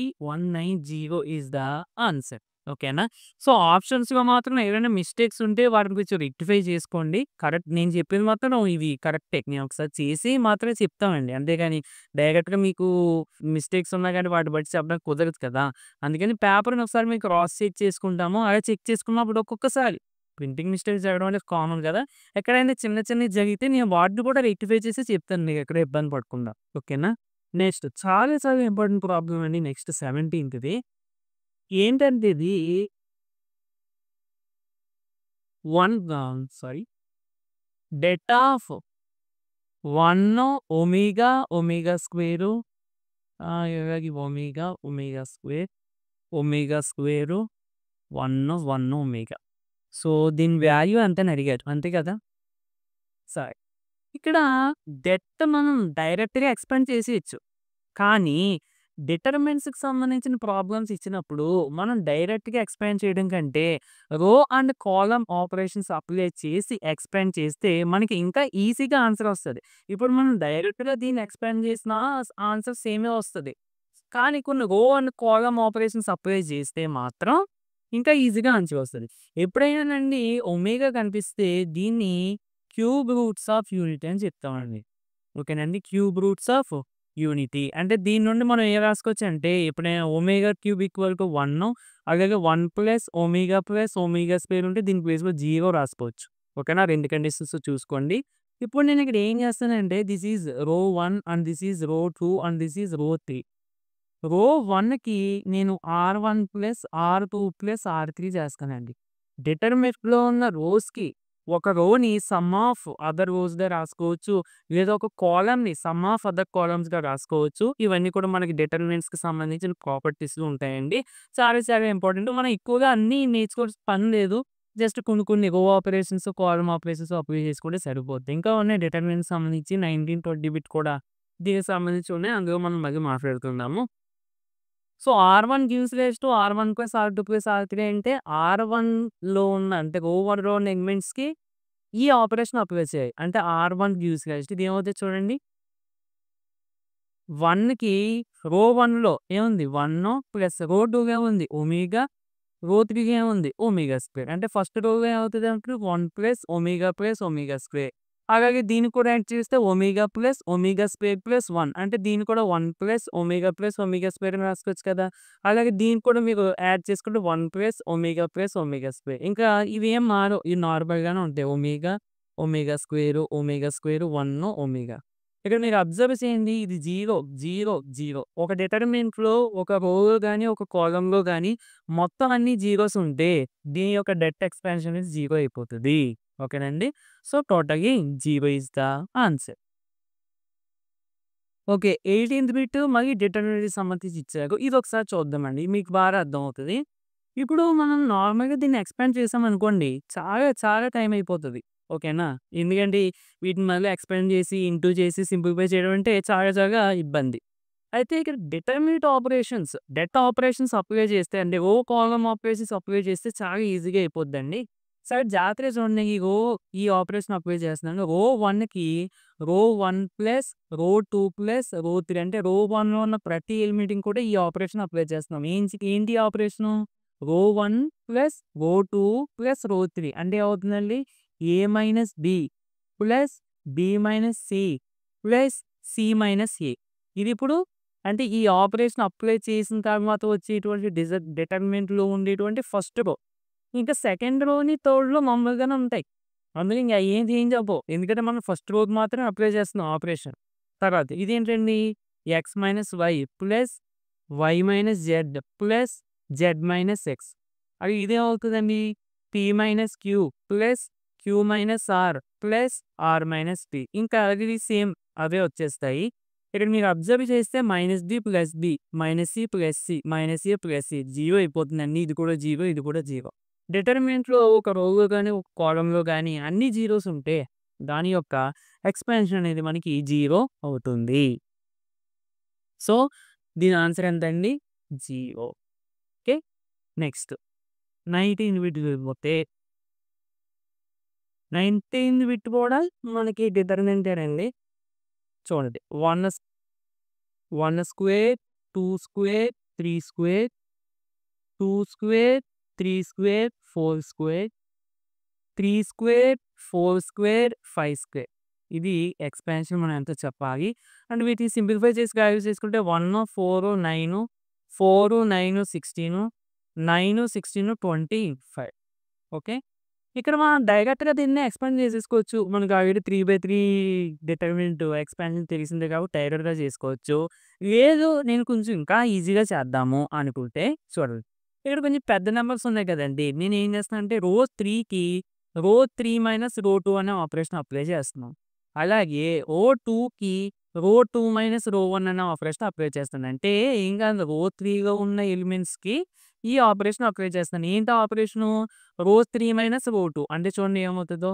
is the answer. ఓకేనా? సో, ఆప్షన్స్‌లో మాత్రం ఏవైనా మిస్టేక్స్ ఉంటే వాటిని కొంచెం రెక్టిఫై చేసుకోండి. కరెక్ట్ నేను చెప్పింది మాత్రం ఇవి కరెక్టే. నేను ఒకసారి చేసి మాత్రమే చెప్తామండి. అంతేగాని డైరెక్ట్‌గా మీకు మిస్టేక్స్ ఉన్నా గాని వాటిని బట్టి చెప్పడానికి కుదరదు కదా! అందుకని పేపర్‌ని ఒకసారి మేము క్రాస్ చెక్ చేసుకుంటాము. అలా చెక్ చేసుకున్నప్పుడు ఒక్కొక్కసారి ప్రింటింగ్ మిస్టేక్స్ జరగడం అనేది కామన్ కదా! ఎక్కడైనా చిన్నవి జరిగితే నేను వాటిని కూడా రెక్టిఫై చేసి చెప్తాను మీకెక్కడ ఇబ్బంది పడకుండా. ఓకేనా? నెక్స్ట్ చాలా ఇంపార్టెంట్ ప్రాబ్లమ్ అండి నెక్స్ట్ 17థ్‌ది. ఏంటంటే ఇది 1 sorry det of 1 omega square ఇలాగే ఒమేగా స్క్వేరు 1 ఒమేగా. సో, దీని వాల్యూ ఎంతని అడిగారు. అంతే కదా! సరే. ఇక్కడ డెట్ మనం డైరెక్ట్‌గా ఎక్స్‌పాండ్ చేసేయొచ్చు. కానీ డిటర్మినెంట్స్‌కి సంబంధించిన ప్రాబ్లమ్స్ ఇచ్చినప్పుడు మనం డైరెక్ట్‌గా ఎక్స్‌పాండ్ చేయడం కంటే రో అండ్ కాలమ్ ఆపరేషన్స్ అప్లై చేసి ఎక్స్‌పాండ్ చేస్తే మనకి ఇంకా ఈజీగా ఆన్సర్ వస్తది. ఇప్పుడు మనం డైరెక్ట్‌గా దీన్ని ఎక్స్‌పాండ్ చేసినా ఆన్సర్ సేమే వస్తది. కానీ కొన్ని రో అండ్ కాలమ్ ఆపరేషన్స్ అప్లై చేస్తే మాత్రం ఇంకా ఈజీగా ఆన్సర్ వస్తది. ఎప్పుడైనానండి ఒమేగా కనిపిస్తే దీన్ని క్యూబ్ రూట్స్ ఆఫ్ యూనిట్ అని చెప్తామండి. ఓకేనండి. Cube roots of unity. అంటే దీని నుండి మనం ఏం రాసుకోవచ్చంటే ఎప్పుడైనా ఒమేగా క్యూబ్ ఈక్వల్ టు 1 అలాగే 1 ప్లస్ ఒమేగా స్క్వేర్ ఉంటే దీని ప్లేస్‌లో 0 రాసుకోవచ్చు. ఓకేనా? 2 కండిషన్స్ చూసుకోండి. ఇప్పుడు నేను ఇక్కడ ఏం చేస్తానంటే దిస్ ఈజ్ రో 1 అండ్ దిస్ ఈజ్ రో 2 అండ్ దిస్ ఈజ్ రో 3. రో 1కి నేను R1 plus R2 plus R3 చేస్తానండి. డిటర్మినెంట్‌లో ఉన్న రోస్‌కి ఒక రోని సమ్ ఆఫ్ అదర్ రోస్‌గా రాసుకోవచ్చు. లేదా ఒక కాలమ్‌ని సమ్ ఆఫ్ అదర్ కాలమ్స్‌గా రాసుకోవచ్చు. ఇవన్నీ కూడా మనకి డిటర్మినెంట్స్‌కి సంబంధించిన ప్రాపర్టీస్‌లో ఉంటాయండి. చాలా చాలా ఇంపార్టెంట్. మనం ఎక్కువగా అన్నీ నేర్చుకోవాల్సిన పని లేదు. జస్ట్ కొన్ని కొన్ని రో ఆపరేషన్స్, కాలమ్ ఆపరేషన్స్ అప్లై చేసుకుంటే సరిపోద్ది. ఇంకా ఉన్నాయి డిటర్మినెంట్స్‌కి సంబంధించి 19, 20 బిట్ కూడా దీనికి సంబంధించి ఉన్నాయి. అందులో మనం మళ్ళీ మాట్లాడుకుందాము. So, R1 gives rise to R1 plus R2 plus R3 అంటే R1లో ఉన్న అంటే రో 1లో ఉన్న ఎలిమెంట్స్‌కి ఈ ఆపరేషన్ అప్లై చేయాలి. అంటే R1 గివ్స్ రైజ్ టు ఇదేమవుతది చూడండి. 1కి రో 1లో ఏముంది 1 ప్లస్ రో 2లో ఏముంది ఒమేగా, రో 3లో ఏముంది ఒమేగా స్క్వేర్. అంటే ఫస్ట్ రోలో ఏమవుతది అంటే 1 ప్లస్ ఒమేగా స్క్వేర్. అలాగే దీన్ని కూడా యాడ్ చేస్తే ఒమేగా స్క్వేర్ ప్లస్ 1 అంటే దీన్ని కూడా 1 ప్లస్ ఒమేగా స్క్వేర్ అని రాసుకోవచ్చు కదా! అలాగే దీన్ని కూడా మీరు యాడ్ చేసుకుంటే 1 ప్లస్ ఒమేగా స్క్వేర్. ఇంకా ఇవేం మారవు. ఇవి నార్మల్‌గానే ఉంటాయి. Omega square 1 omega. ఇక్కడ మీరు అబ్జర్వ్ చేయండి. ఇది 0, 0, 0. ఒక డిటర్మినెంట్‌లో ఒక రోలో గాని, ఒక కాలమ్‌లో గాని మొత్తం అన్ని జీరోస్ ఉంటే దీని యొక్క డెట్ ఎక్స్పాన్షన్ అనేది 0 అయిపోతది. ఓకేనండి. So, totally 0 is the answer. Okay. 18థ్ బిట్ మళ్ళీ డిటర్మినెంట్‌కి సంబంధించి ఇచ్చారు. ఇదొకసారి చూద్దామండి. మీకు బాగా అర్థమవుతది. ఇప్పుడు మనం నార్మల్‌గా దీన్ని ఎక్స్పాండ్ చేసామనుకోండి చాలా చాలా టైం అయిపోతది. ఓకేనా? ఎందుకంటే వీటిని మళ్ళీ ఎక్స్పాండ్ చేసి, ఇంటూ చేసి, సింప్లిఫై చేయడం అంటే చాలా చాలా ఇబ్బంది. అయితే ఇక్కడ డెట్ ఆపరేషన్స్ అప్లై చేస్తే అంటే రో కాలమ్ ఆపరేషన్స్ అప్లై చేస్తే చాలా ఈజీగా అయిపోద్దండి. సరే జాగ్రత్తగా చూడండి. ఈ ఆపరేషన్ అప్లై చేస్తున్నాను. రో 1కి రో 1 ప్లస్ రో 2 ప్లస్ రో 3 అంటే రో 1లో ఉన్న ప్రతి ఎలిమెంట్‌కి కూడా ఈ ఆపరేషన్ అప్లై చేస్తున్నాం. ఏంటి ఆపరేషను? రో 1 ప్లస్ రో 2 ప్లస్ రో 3 అంటే ఏమవుతుందండి? A minus b plus b minus c plus c minus a. ఇది ఇప్పుడు అంటే ఈ ఆపరేషన్ అప్లై చేసిన తర్వాత వచ్చేటువంటి డిటర్మినెంట్‌లో ఉండేటువంటి ఫస్ట్ రో. ఇంకా సెకండ్ రోని, థర్డ్‌లో మామూలుగానే ఉంటాయి. అందులో ఇంక ఏం చెప్పవు. ఎందుకంటే మనం ఫస్ట్ రోకి మాత్రమే అప్లై చేస్తున్నాం ఆపరేషన్. తర్వాత ఇదేంటండి? X minus y plus y minus z plus z minus x. అది ఇదేమవుతదండి? P minus q plus q minus r plus r minus p. ఇంకా అది సేమ్ అవే వచ్చేస్తాయి. ఇక్కడ మీరు అబ్జర్వ్ చేస్తే minus b plus b minus c plus c minus a plus c 0 అయిపోతుందండి. ఇది కూడా 0, ఇది కూడా 0. డిటర్మినెంట్‌లో ఒక రోలో గాని, ఒక కాలమ్‌లో గాని అన్ని జీరోస్ ఉంటే దాని యొక్క ఎక్స్పాన్షన్ అనేది మనకి 0 అవుతుంది. సో, దీని ఆన్సర్ ఎంతండి? 0. ఓకే. నెక్స్ట్ 19 బిట్ చూడకపోతే 19 బిట్ కూడా మనకి డిటర్మినెంటేనండి. చూడండి 1 square, 2 square, 3 square, 2 square, 3 square, 4 square, 3 square, 4 square, 5 square. ఇది ఎక్స్పాన్షన్ మనం ఎంతో చెప్పాలి. అండ్ వీటిని సింప్లిఫై చేసి క్యాలిక్యులేట్ చేసుకుంటే 1, 4, 9, 4, 9, 16, 9, 16, 25. ఓకే. ఇక్కడ మనం డైరెక్ట్‌గా దీన్ని ఎక్స్పాండ్ చేసేసుకోవచ్చు. మనకు ఆల్రెడీ 3/3 డిటర్మినెంట్ ఎక్స్పాన్షన్ తెలిసిందే కాబట్టి డైరెక్ట్‌గా చేసుకోవచ్చు. లేదు నేను కొంచెం ఇంకా ఈజీగా చేద్దాము అనుకుంటే చూడండి. ఇక్కడ కొంచెం పెద్ద నంబర్స్ ఉన్నాయి కదండీ! నేనేం చేస్తున్నానంటే రో 3 మైనస్ రో 2 అనే ఆపరేషన్ అప్లై చేస్తున్నాం. అలాగే రో 2కి రో 2 మైనస్ రో 1 అనే ఆపరేషన్ అప్లై చేస్తాను. అంటే ఏం కాదు రో 3లో ఉన్న ఎలిమెంట్స్‌కి ఈ ఆపరేషన్ అప్లై చేస్తాను. ఏంటి ఆపరేషను? రో 3 మైనస్ రో 2 అంటే చూడండి ఏమవుతదో.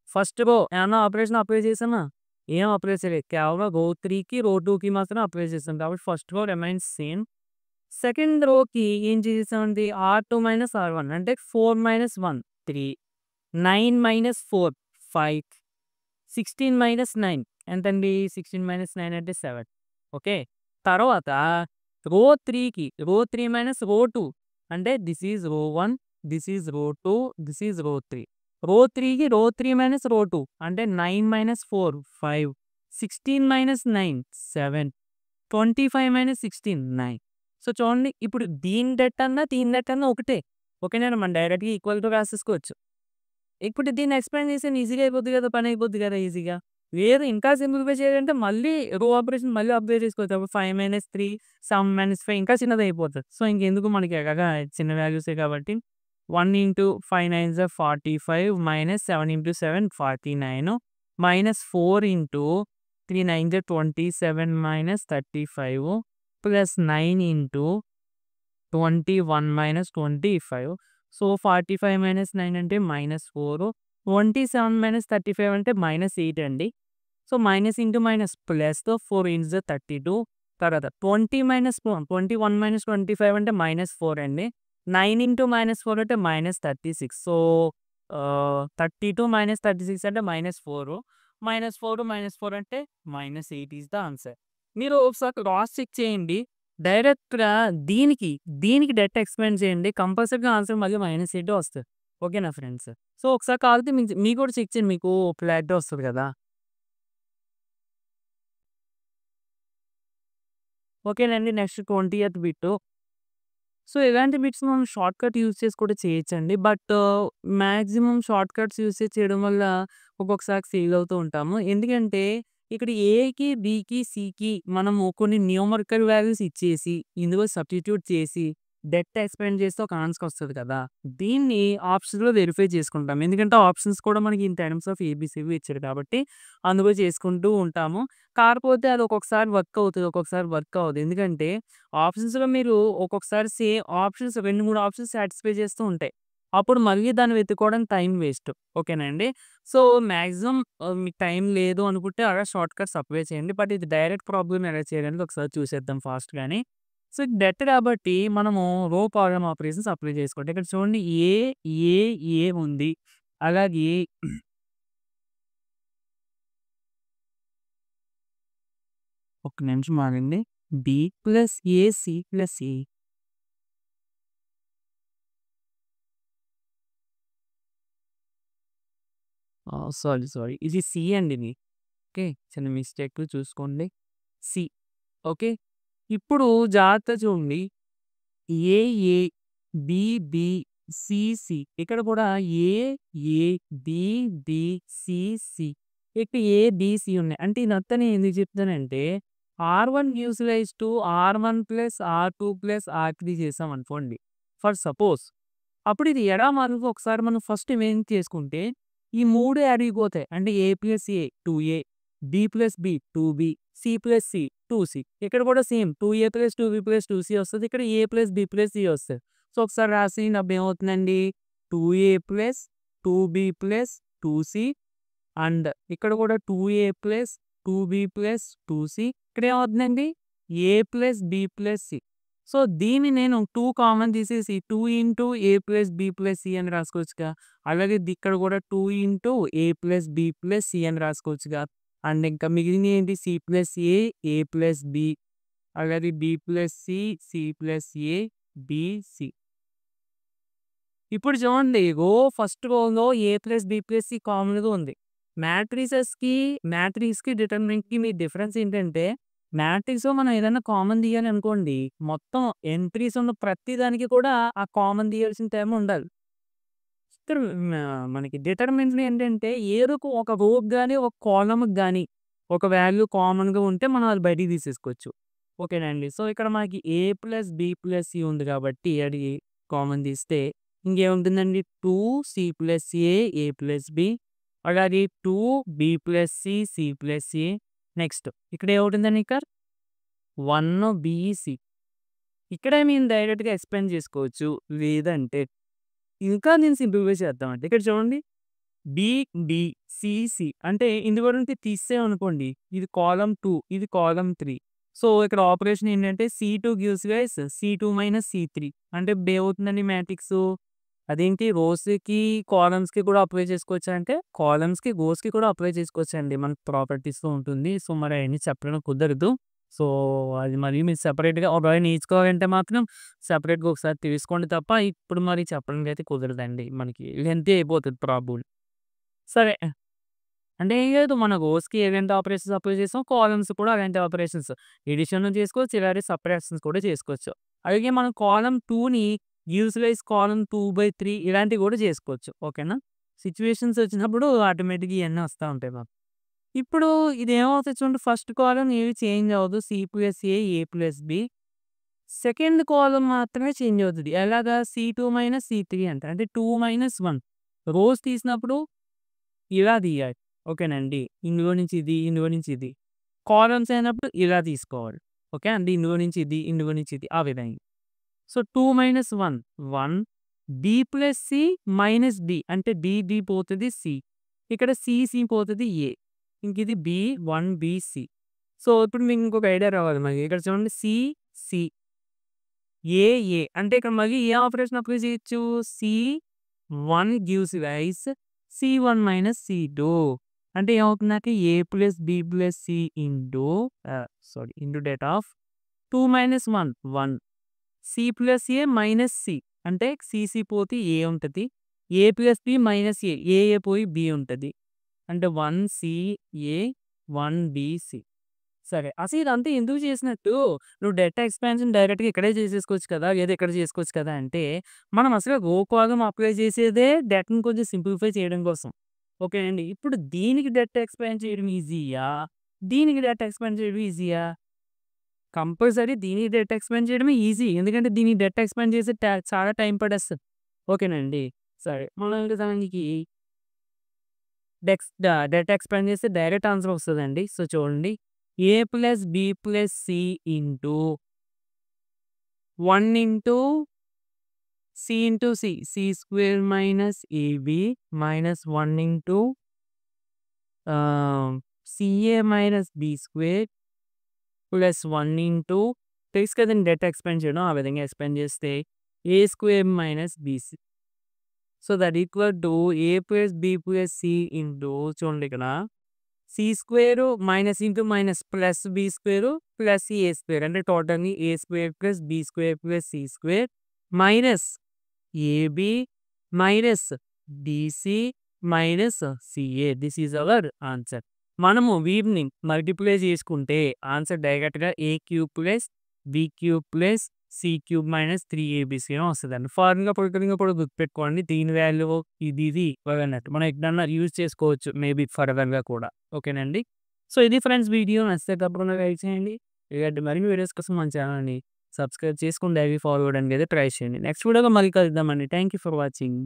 ఫస్ట్ రో ఏమన్నా ఆపరేషన్ అప్లై చేశామా? ఏం అప్లై చేయలేదు. కేవలం రో 3కి, రో 2కి మాత్రం అప్లై చేసాం. కాబట్టి first row remains same. Second రోకి ఏం చేసేసామండి? R2 మైనస్ R1 అంటే 4 మైనస్ 1 3, 9 మైనస్ 4 5, 16 మైనస్ 9 ఎంతండి? 16 మైనస్ 9 అంటే 7. ఓకే. తర్వాత రో 3కి రో 3 మైనస్ రో 2 అంటే దిస్ ఈజ్ రో 1, దిస్ ఈజ్ రో 2, దిస్ ఈజ్ రో 3. రో 3కి రో 3 మైనస్ రో 2 అంటే 9 మైనస్ 4 5, 16 మైనస్ 9 7. 25 మైనస్ 16 9. సో, చూడండి ఇప్పుడు దీని డెట్ అన్నా, దీని డెట్ అన్నా ఒకటే. ఓకేనా? మనం డైరెక్ట్‌గా ఈక్వల్ టు రాసేసుకోవచ్చు. ఇప్పుడు దీన్ని ఎక్స్‌ప్లెయిన్ చేసాను ఈజీగా అయిపోద్ది కదా! పని అయిపోద్ది కదా ఈజీగా. లేదు ఇంకా సింప్లిఫై చేయాలంటే మళ్ళీ రో ఆపరేషన్ మళ్ళీ అప్లై చేసుకోవచ్చు. అప్పుడు 5 - 3 7 - 5 ఇంకా చిన్నదయిపోతది. సో, ఇంకెందుకు మనకి ఎలాగా చిన్న వాల్యూసే కాబట్టి 1 ఇంటూ 5 9 జా 45 7 ఇంటూ 7 49 4 ఇంటూ 3 9 జా 27 35 ప్లస్ 9 ఇంటూ 21 - 25. సో, 45 - 9 అంటే -4. 27 - 35 అంటే -8 అండి. సో, మైనస్ ఇంటూ మైనస్ ప్లస్‌తో 4 ఇంట్స్ జా 32. తర్వాత 20 - 4 21 - 25 అంటే -4 అండి. 9 ఇంటూ -4 అంటే -36. సో, 32 - 36 అంటే -4. -4 అంటే -8 ఈస్ ద ఆన్సర్. మీరు ఒకసారి క్రాస్ చెక్ చేయండి. డైరెక్ట్‌గా దీనికి, దీనికి డెట్ ఎక్స్‌ప్లెయిన్ చేయండి. కంపల్సరీగా ఆన్సర్ మళ్ళీ -8 వస్తది. ఓకేనా ఫ్రెండ్స్? సో, ఒకసారి కావాలంటే మీకు కూడా చెక్ చేయండి. మీకు క్లారిటీ వస్తది కదా! ఓకేనండి. నెక్స్ట్ 20థ్ బిట్టు. సో, ఇలాంటి బిట్స్ మనం షార్ట్‌కట్ యూజ్ చేసి కూడా చేయొచ్చండి. బట్ మాక్సిమం షార్ట్‌కట్స్ యూజ్ చేసి చేయడం వల్ల ఒక్కొక్కసారి ఫెయిల్ అవుతూ ఉంటాము. ఎందుకంటే ఇక్కడ ఏకి, బికి, సికి మనము కొన్ని న్యూమరికల్ వాల్యూస్ ఇచ్చేసి, ఇందులో సబ్స్టిట్యూట్ చేసి, డెట్ ఎక్స్‌పాండ్ చేస్తే ఒక ఆన్సర్ వస్తది కదా! దీన్ని ఆప్షన్స్‌లో వెరిఫై చేసుకుంటాం. ఎందుకంటే ఆప్షన్స్ కూడా మనకి ఇన్ టర్మ్స్ ఆఫ్ ఏబీసీడీ ఇచ్చారు కాబట్టి, అందులో చేసుకుంటూ ఉంటాము. కాకపోతే అది ఒక్కొక్కసారి వర్క్ అవుతది. ఒక్కొక్కసారి వర్క్ అవ్వదు. ఎందుకంటే ఆప్షన్స్‌లో మీరు ఒక్కొక్కసారి ఆప్షన్స్ 2, 3 ఆప్షన్స్ సాటిస్ఫై చేస్తూ ఉంటాయి. అప్పుడు మళ్ళీ దాన్ని వెతుక్కోవడానికి టైం వేస్ట్. ఓకేనా అండి. సో, మాక్సిమం మీకు టైం లేదు అనుకుంటే అలా షార్ట్ కట్స్ అప్లై చేయండి. బట్ ఇది డైరెక్ట్ ప్రాబ్లమ్ ఎలా చేయాలనేది ఒకసారి చూసేద్దాం ఫాస్ట్‌గాని. సో, డెట్ కాబట్టి మనము రో కాలమ్ ఆపరేషన్స్ అప్లై చేసుకోండి. ఇక్కడ చూడండి ఏ, ఏ, ఏ ఉంది. అలాగే ఒక్క నిమిషం ఆగండి. బి ప్లస్ ఏ, సి ప్లస్ ఏ. సారీ. ఇది సి అండి ఇది. ఓకే. చిన్న మిస్టేక్ చూసుకోండి. సి. ఓకే. ఇప్పుడు జాగ్రత్తగా చూడండి. ఏ, ఏ, బి, బి, సి, సి. ఇక్కడ కూడా ఏ, ఏ, బి, బి, సి, సి. ఇక్కడ ఏ, బి, సి ఉన్నాయి. అంటే ఇదంతా నేను ఎందుకు చెప్తానంటే ఆర్1 యూటిలైజ్ టు ఆర్1 ప్లస్ ఆర్2 ప్లస్ ఆర్3 చేసామనుకోండి. ఫర్ సపోజ్ అప్పుడు ఇది ఎలా మారుతుందో ఒకసారి మనం ఫస్ట్ ఇమేజిన్ చేసుకుంటే, ఈ 3 యాడీకి అంటే ఏ ప్లస్ ఏ 2ఏ, బి ప్లస్ బి 2బి, సి ప్లస్ సి 2సి. ఇక్కడ కూడా సేమ్ 2ఏ ప్లస్ 2బి ప్లస్ 2సి వస్తది. ఇక్కడ a plus b plus c వస్తది. సో, ఒకసారి రాసినప్పుడు ఏమవుతుందండి 2ఏ ప్లస్ 2బి ప్లస్ 2సి అండ్ ఇక్కడ కూడా 2ఏ ప్లస్ 2బి ప్లస్ 2సి. ఇక్కడ ఏమవుతుందండి a plus b plus c. So, దీన్ని నేను 2 కామన్ తీసేసి 2 into a plus b plus c అని రాసుకోవచ్చుగా. అలాగే ఇక్కడ కూడా 2 into a plus b plus c అని రాసుకోవచ్చుగా. అండ్ ఇంకా మిగిలినయి ఏంటి c plus a plus b అలాగే b plus c, c plus a, b, c. ఇప్పుడు చూడండి ఫస్ట్ రోలో a plus b plus c కామన్‌గా ఉంది. మ్యాట్రిక్స్‌కి డిటర్మినెంట్‌కి మీ డిఫరెన్స్ ఏంటంటే మ్యాట్రిక్స్‌లో మనం ఏదైనా కామన్ తీయాలనుకోండి, మొత్తం ఎంట్రీస్ ఉన్న ప్రతి దానికి కూడా ఆ కామన్ తీయాల్సిన టైం ఉండాలి. ఇక్కడ మనకి డిటర్మినెంట్ ఏంటంటే ఏదో ఒక రోకి గాని, ఒక కాలమ్‌కి గాని ఒక వాల్యూ కామన్‌గా ఉంటే మనం అది బయటికి తీసేసుకోవచ్చు. ఓకేనండి. సో, ఇక్కడ మనకి a plus b plus c ఉంది కాబట్టి అది కామన్ తీస్తే ఇంకేముంటుందండి 2 c plus a plus b అలాగే 2 b plus c, c plus a. Next ఇక్కడ ఏమవుతుందండి ఇక 1 బీసీ. ఇక్కడే మేము డైరెక్ట్‌గా ఎక్స్‌ప్లెయిన్ చేసుకోవచ్చు. లేదంటే ఇంకా నేను సింప్లిఫై చేద్దామండి. ఇక్కడ చూడండి బి, బి, సి, సి అంటే ఇందులో నుంచి తీసేసామనుకోండి. ఇది కాలమ్ 2 ఇది కాలమ్ 3. సో, ఇక్కడ ఆపరేషన్ ఏంటంటే సి2 గివ్స్ గైస్ సి2 మైనస్ సి3 అంటే ఇప్పుడు ఏమవుతుందండి మ్యాట్రిక్సు అదేంటి రోస్‌కి, కాలమ్స్‌కి కూడా అప్లై చేసుకోవచ్చా అంటే కాలమ్స్‌కి, రోస్‌కి కూడా అప్లై చేసుకోవచ్చండి. మనకు ప్రాపర్టీస్‌లో ఉంటుంది. సో, మరి అయన్నీ చెప్పడం కుదరదు. సో, అది మరి మీరు సెపరేట్‌గా ఒకవేళ నేర్చుకోవాలంటే మాత్రం సెపరేట్‌గా ఒకసారి తెలుసుకోండి తప్ప ఇప్పుడు మరి చెప్పడానికి అయితే కుదరదండి. మనకి లెంతీ అయిపోతది ప్రాబ్లమ్. సరే. అంటే ఏం లేదు మన రోస్‌కి ఎలాంటి ఆపరేషన్స్ అప్లై చేసాం, కాలమ్స్ కూడా అలాంటి ఆపరేషన్స్. ఎడిషన్ చేసుకోవచ్చు, ఇలాంటి సబ్ట్రాక్షన్స్ కూడా చేసుకోవచ్చు. అలాగే మనం కాలమ్ 2ని యూటిలైజ్ కాలమ్ 2/3 ఇలాంటివి కూడా చేసుకోవచ్చు. ఓకేనా? సిట్యుయేషన్స్ వచ్చినప్పుడు ఆటోమేటిక్‌గా ఇయన్నీ వస్తా ఉంటాయి మాకు. ఇప్పుడు ఇదేమవుతది చూడండి ఫస్ట్ కాలమ్ ఏవి చేంజ్ అవ్వదు. సి+ఏ+బి. సెకండ్ కాలమ్ మాత్రమే చేంజ్ అవుతది. ఎలాగా? C2-C3 అంట. అంటే 2-1 రోస్ తీసినప్పుడు ఇలా తీయాలి. ఓకేనండి. ఇందులో నుంచి ఇది, ఇందులో నుంచి ఇది. కాలమ్స్ అయినప్పుడు ఇలా తీసుకోవాలి. ఓకే అండి. ఇందులో నుంచి ఇది, ఇందులో నుంచి ఇది ఆ విధంగా. సో, 2-1 1 B+C-D అంటే D పోతది సి. ఇక్కడ సి పోతది ఏ. ఇంకిది బి 1BC. సో, ఇప్పుడు మీకు ఇంకొక ఐడియా రావాలి మనకి. ఇక్కడ చూడండి సి ఏ అంటే ఇక్కడ మళ్ళీ ఏ ఆపరేషన్ అప్లై చేయొచ్చు? C1 గివ్స్ రైజ్ C1-C2 అంటే ఏమవుతుందంటే A+B+C into date of 2-1 1 C+A-C అంటే సి పోతే ఏ ఉంటది. A+B-A ఏ పోయి బి ఉంటది. అంటే 1CA 1BC. సరే. అసలు ఇదంతా ఎందుకు చేసినట్టు? నువ్వు డేటా ఎక్స్‌పాన్షన్ డైరెక్ట్‌గా ఇక్కడే చేసేసుకోవచ్చు కదా! లేదా ఇక్కడ చేసుకోవచ్చు కదా! అంటే మనం అసలు రో కాలమ్ అప్లై చేసేదే డేటాను కొంచెం సింప్లిఫై చేయడం కోసం. ఓకే అండి. ఇప్పుడు దీనికి డేటా ఎక్స్‌పాండ్ చేయడం ఈజీయా? దీనికి డేటా ఎక్స్‌పాండ్ చేయడం ఈజీయా? కంపల్సరీ దీనికి డేటా ఎక్స్‌పాండ్ చేయడమే ఈజీ. ఎందుకంటే దీనికి డేటా ఎక్స్‌పాండ్ చేసి చాలా టైం పడేస్తది. ఓకేనండి. సరే. మనం ఇంక దానికి డేటా ఎక్స్‌పాండ్ చేస్తే డైరెక్ట్ ఆన్సర్ వస్తదండి. సో, చూడండి. A+B+C into 1 into C into C. C² - AB -1 into CA-B² +1 into తెలుసు కదండీ డేటా ఎక్స్‌పాండ్ చేయడం. ఆ విధంగా ఎక్స్‌పాండ్ చేస్తే A² - BC. So, that equal to A+B+C into చూడండి ఇక్కడ C² minus into minus plus B² plus A² అంటే టోటల్‌ని A² + B² + C² minus AB minus BC minus CA. This is our answer. మనము వీటిని multiply చేసుకుంటే answer డైరెక్ట్‌గా A³ + B³ + C³ - 3ABC అని వస్తదండి. Formula ప్రకారంగా కూడా గుర్తుపెట్టుకోండి. దీని వాల్యూ ఇది అన్నట్టు. మనం ఎప్పుడన్నా యూజ్ చేసుకోవచ్చు మేబీ ఫర్దర్‌గా కూడా. ఓకేనండి. సో, ఇది ఫ్రెండ్స్ వీడియో. నచ్చితే తప్పకుండా లైక్ చేయండి. ఇలాంటి మరిన్ని వీడియోస్ కోసం మన ఛానల్‌ని సబ్స్క్రైబ్ చేసుకొని డైలీ ఫాలో అవ్వడానికి అయితే ట్రై చేయండి. నెక్స్ట్ వీడియోలో మళ్ళీ కలుద్దామండి. Thank you for watching.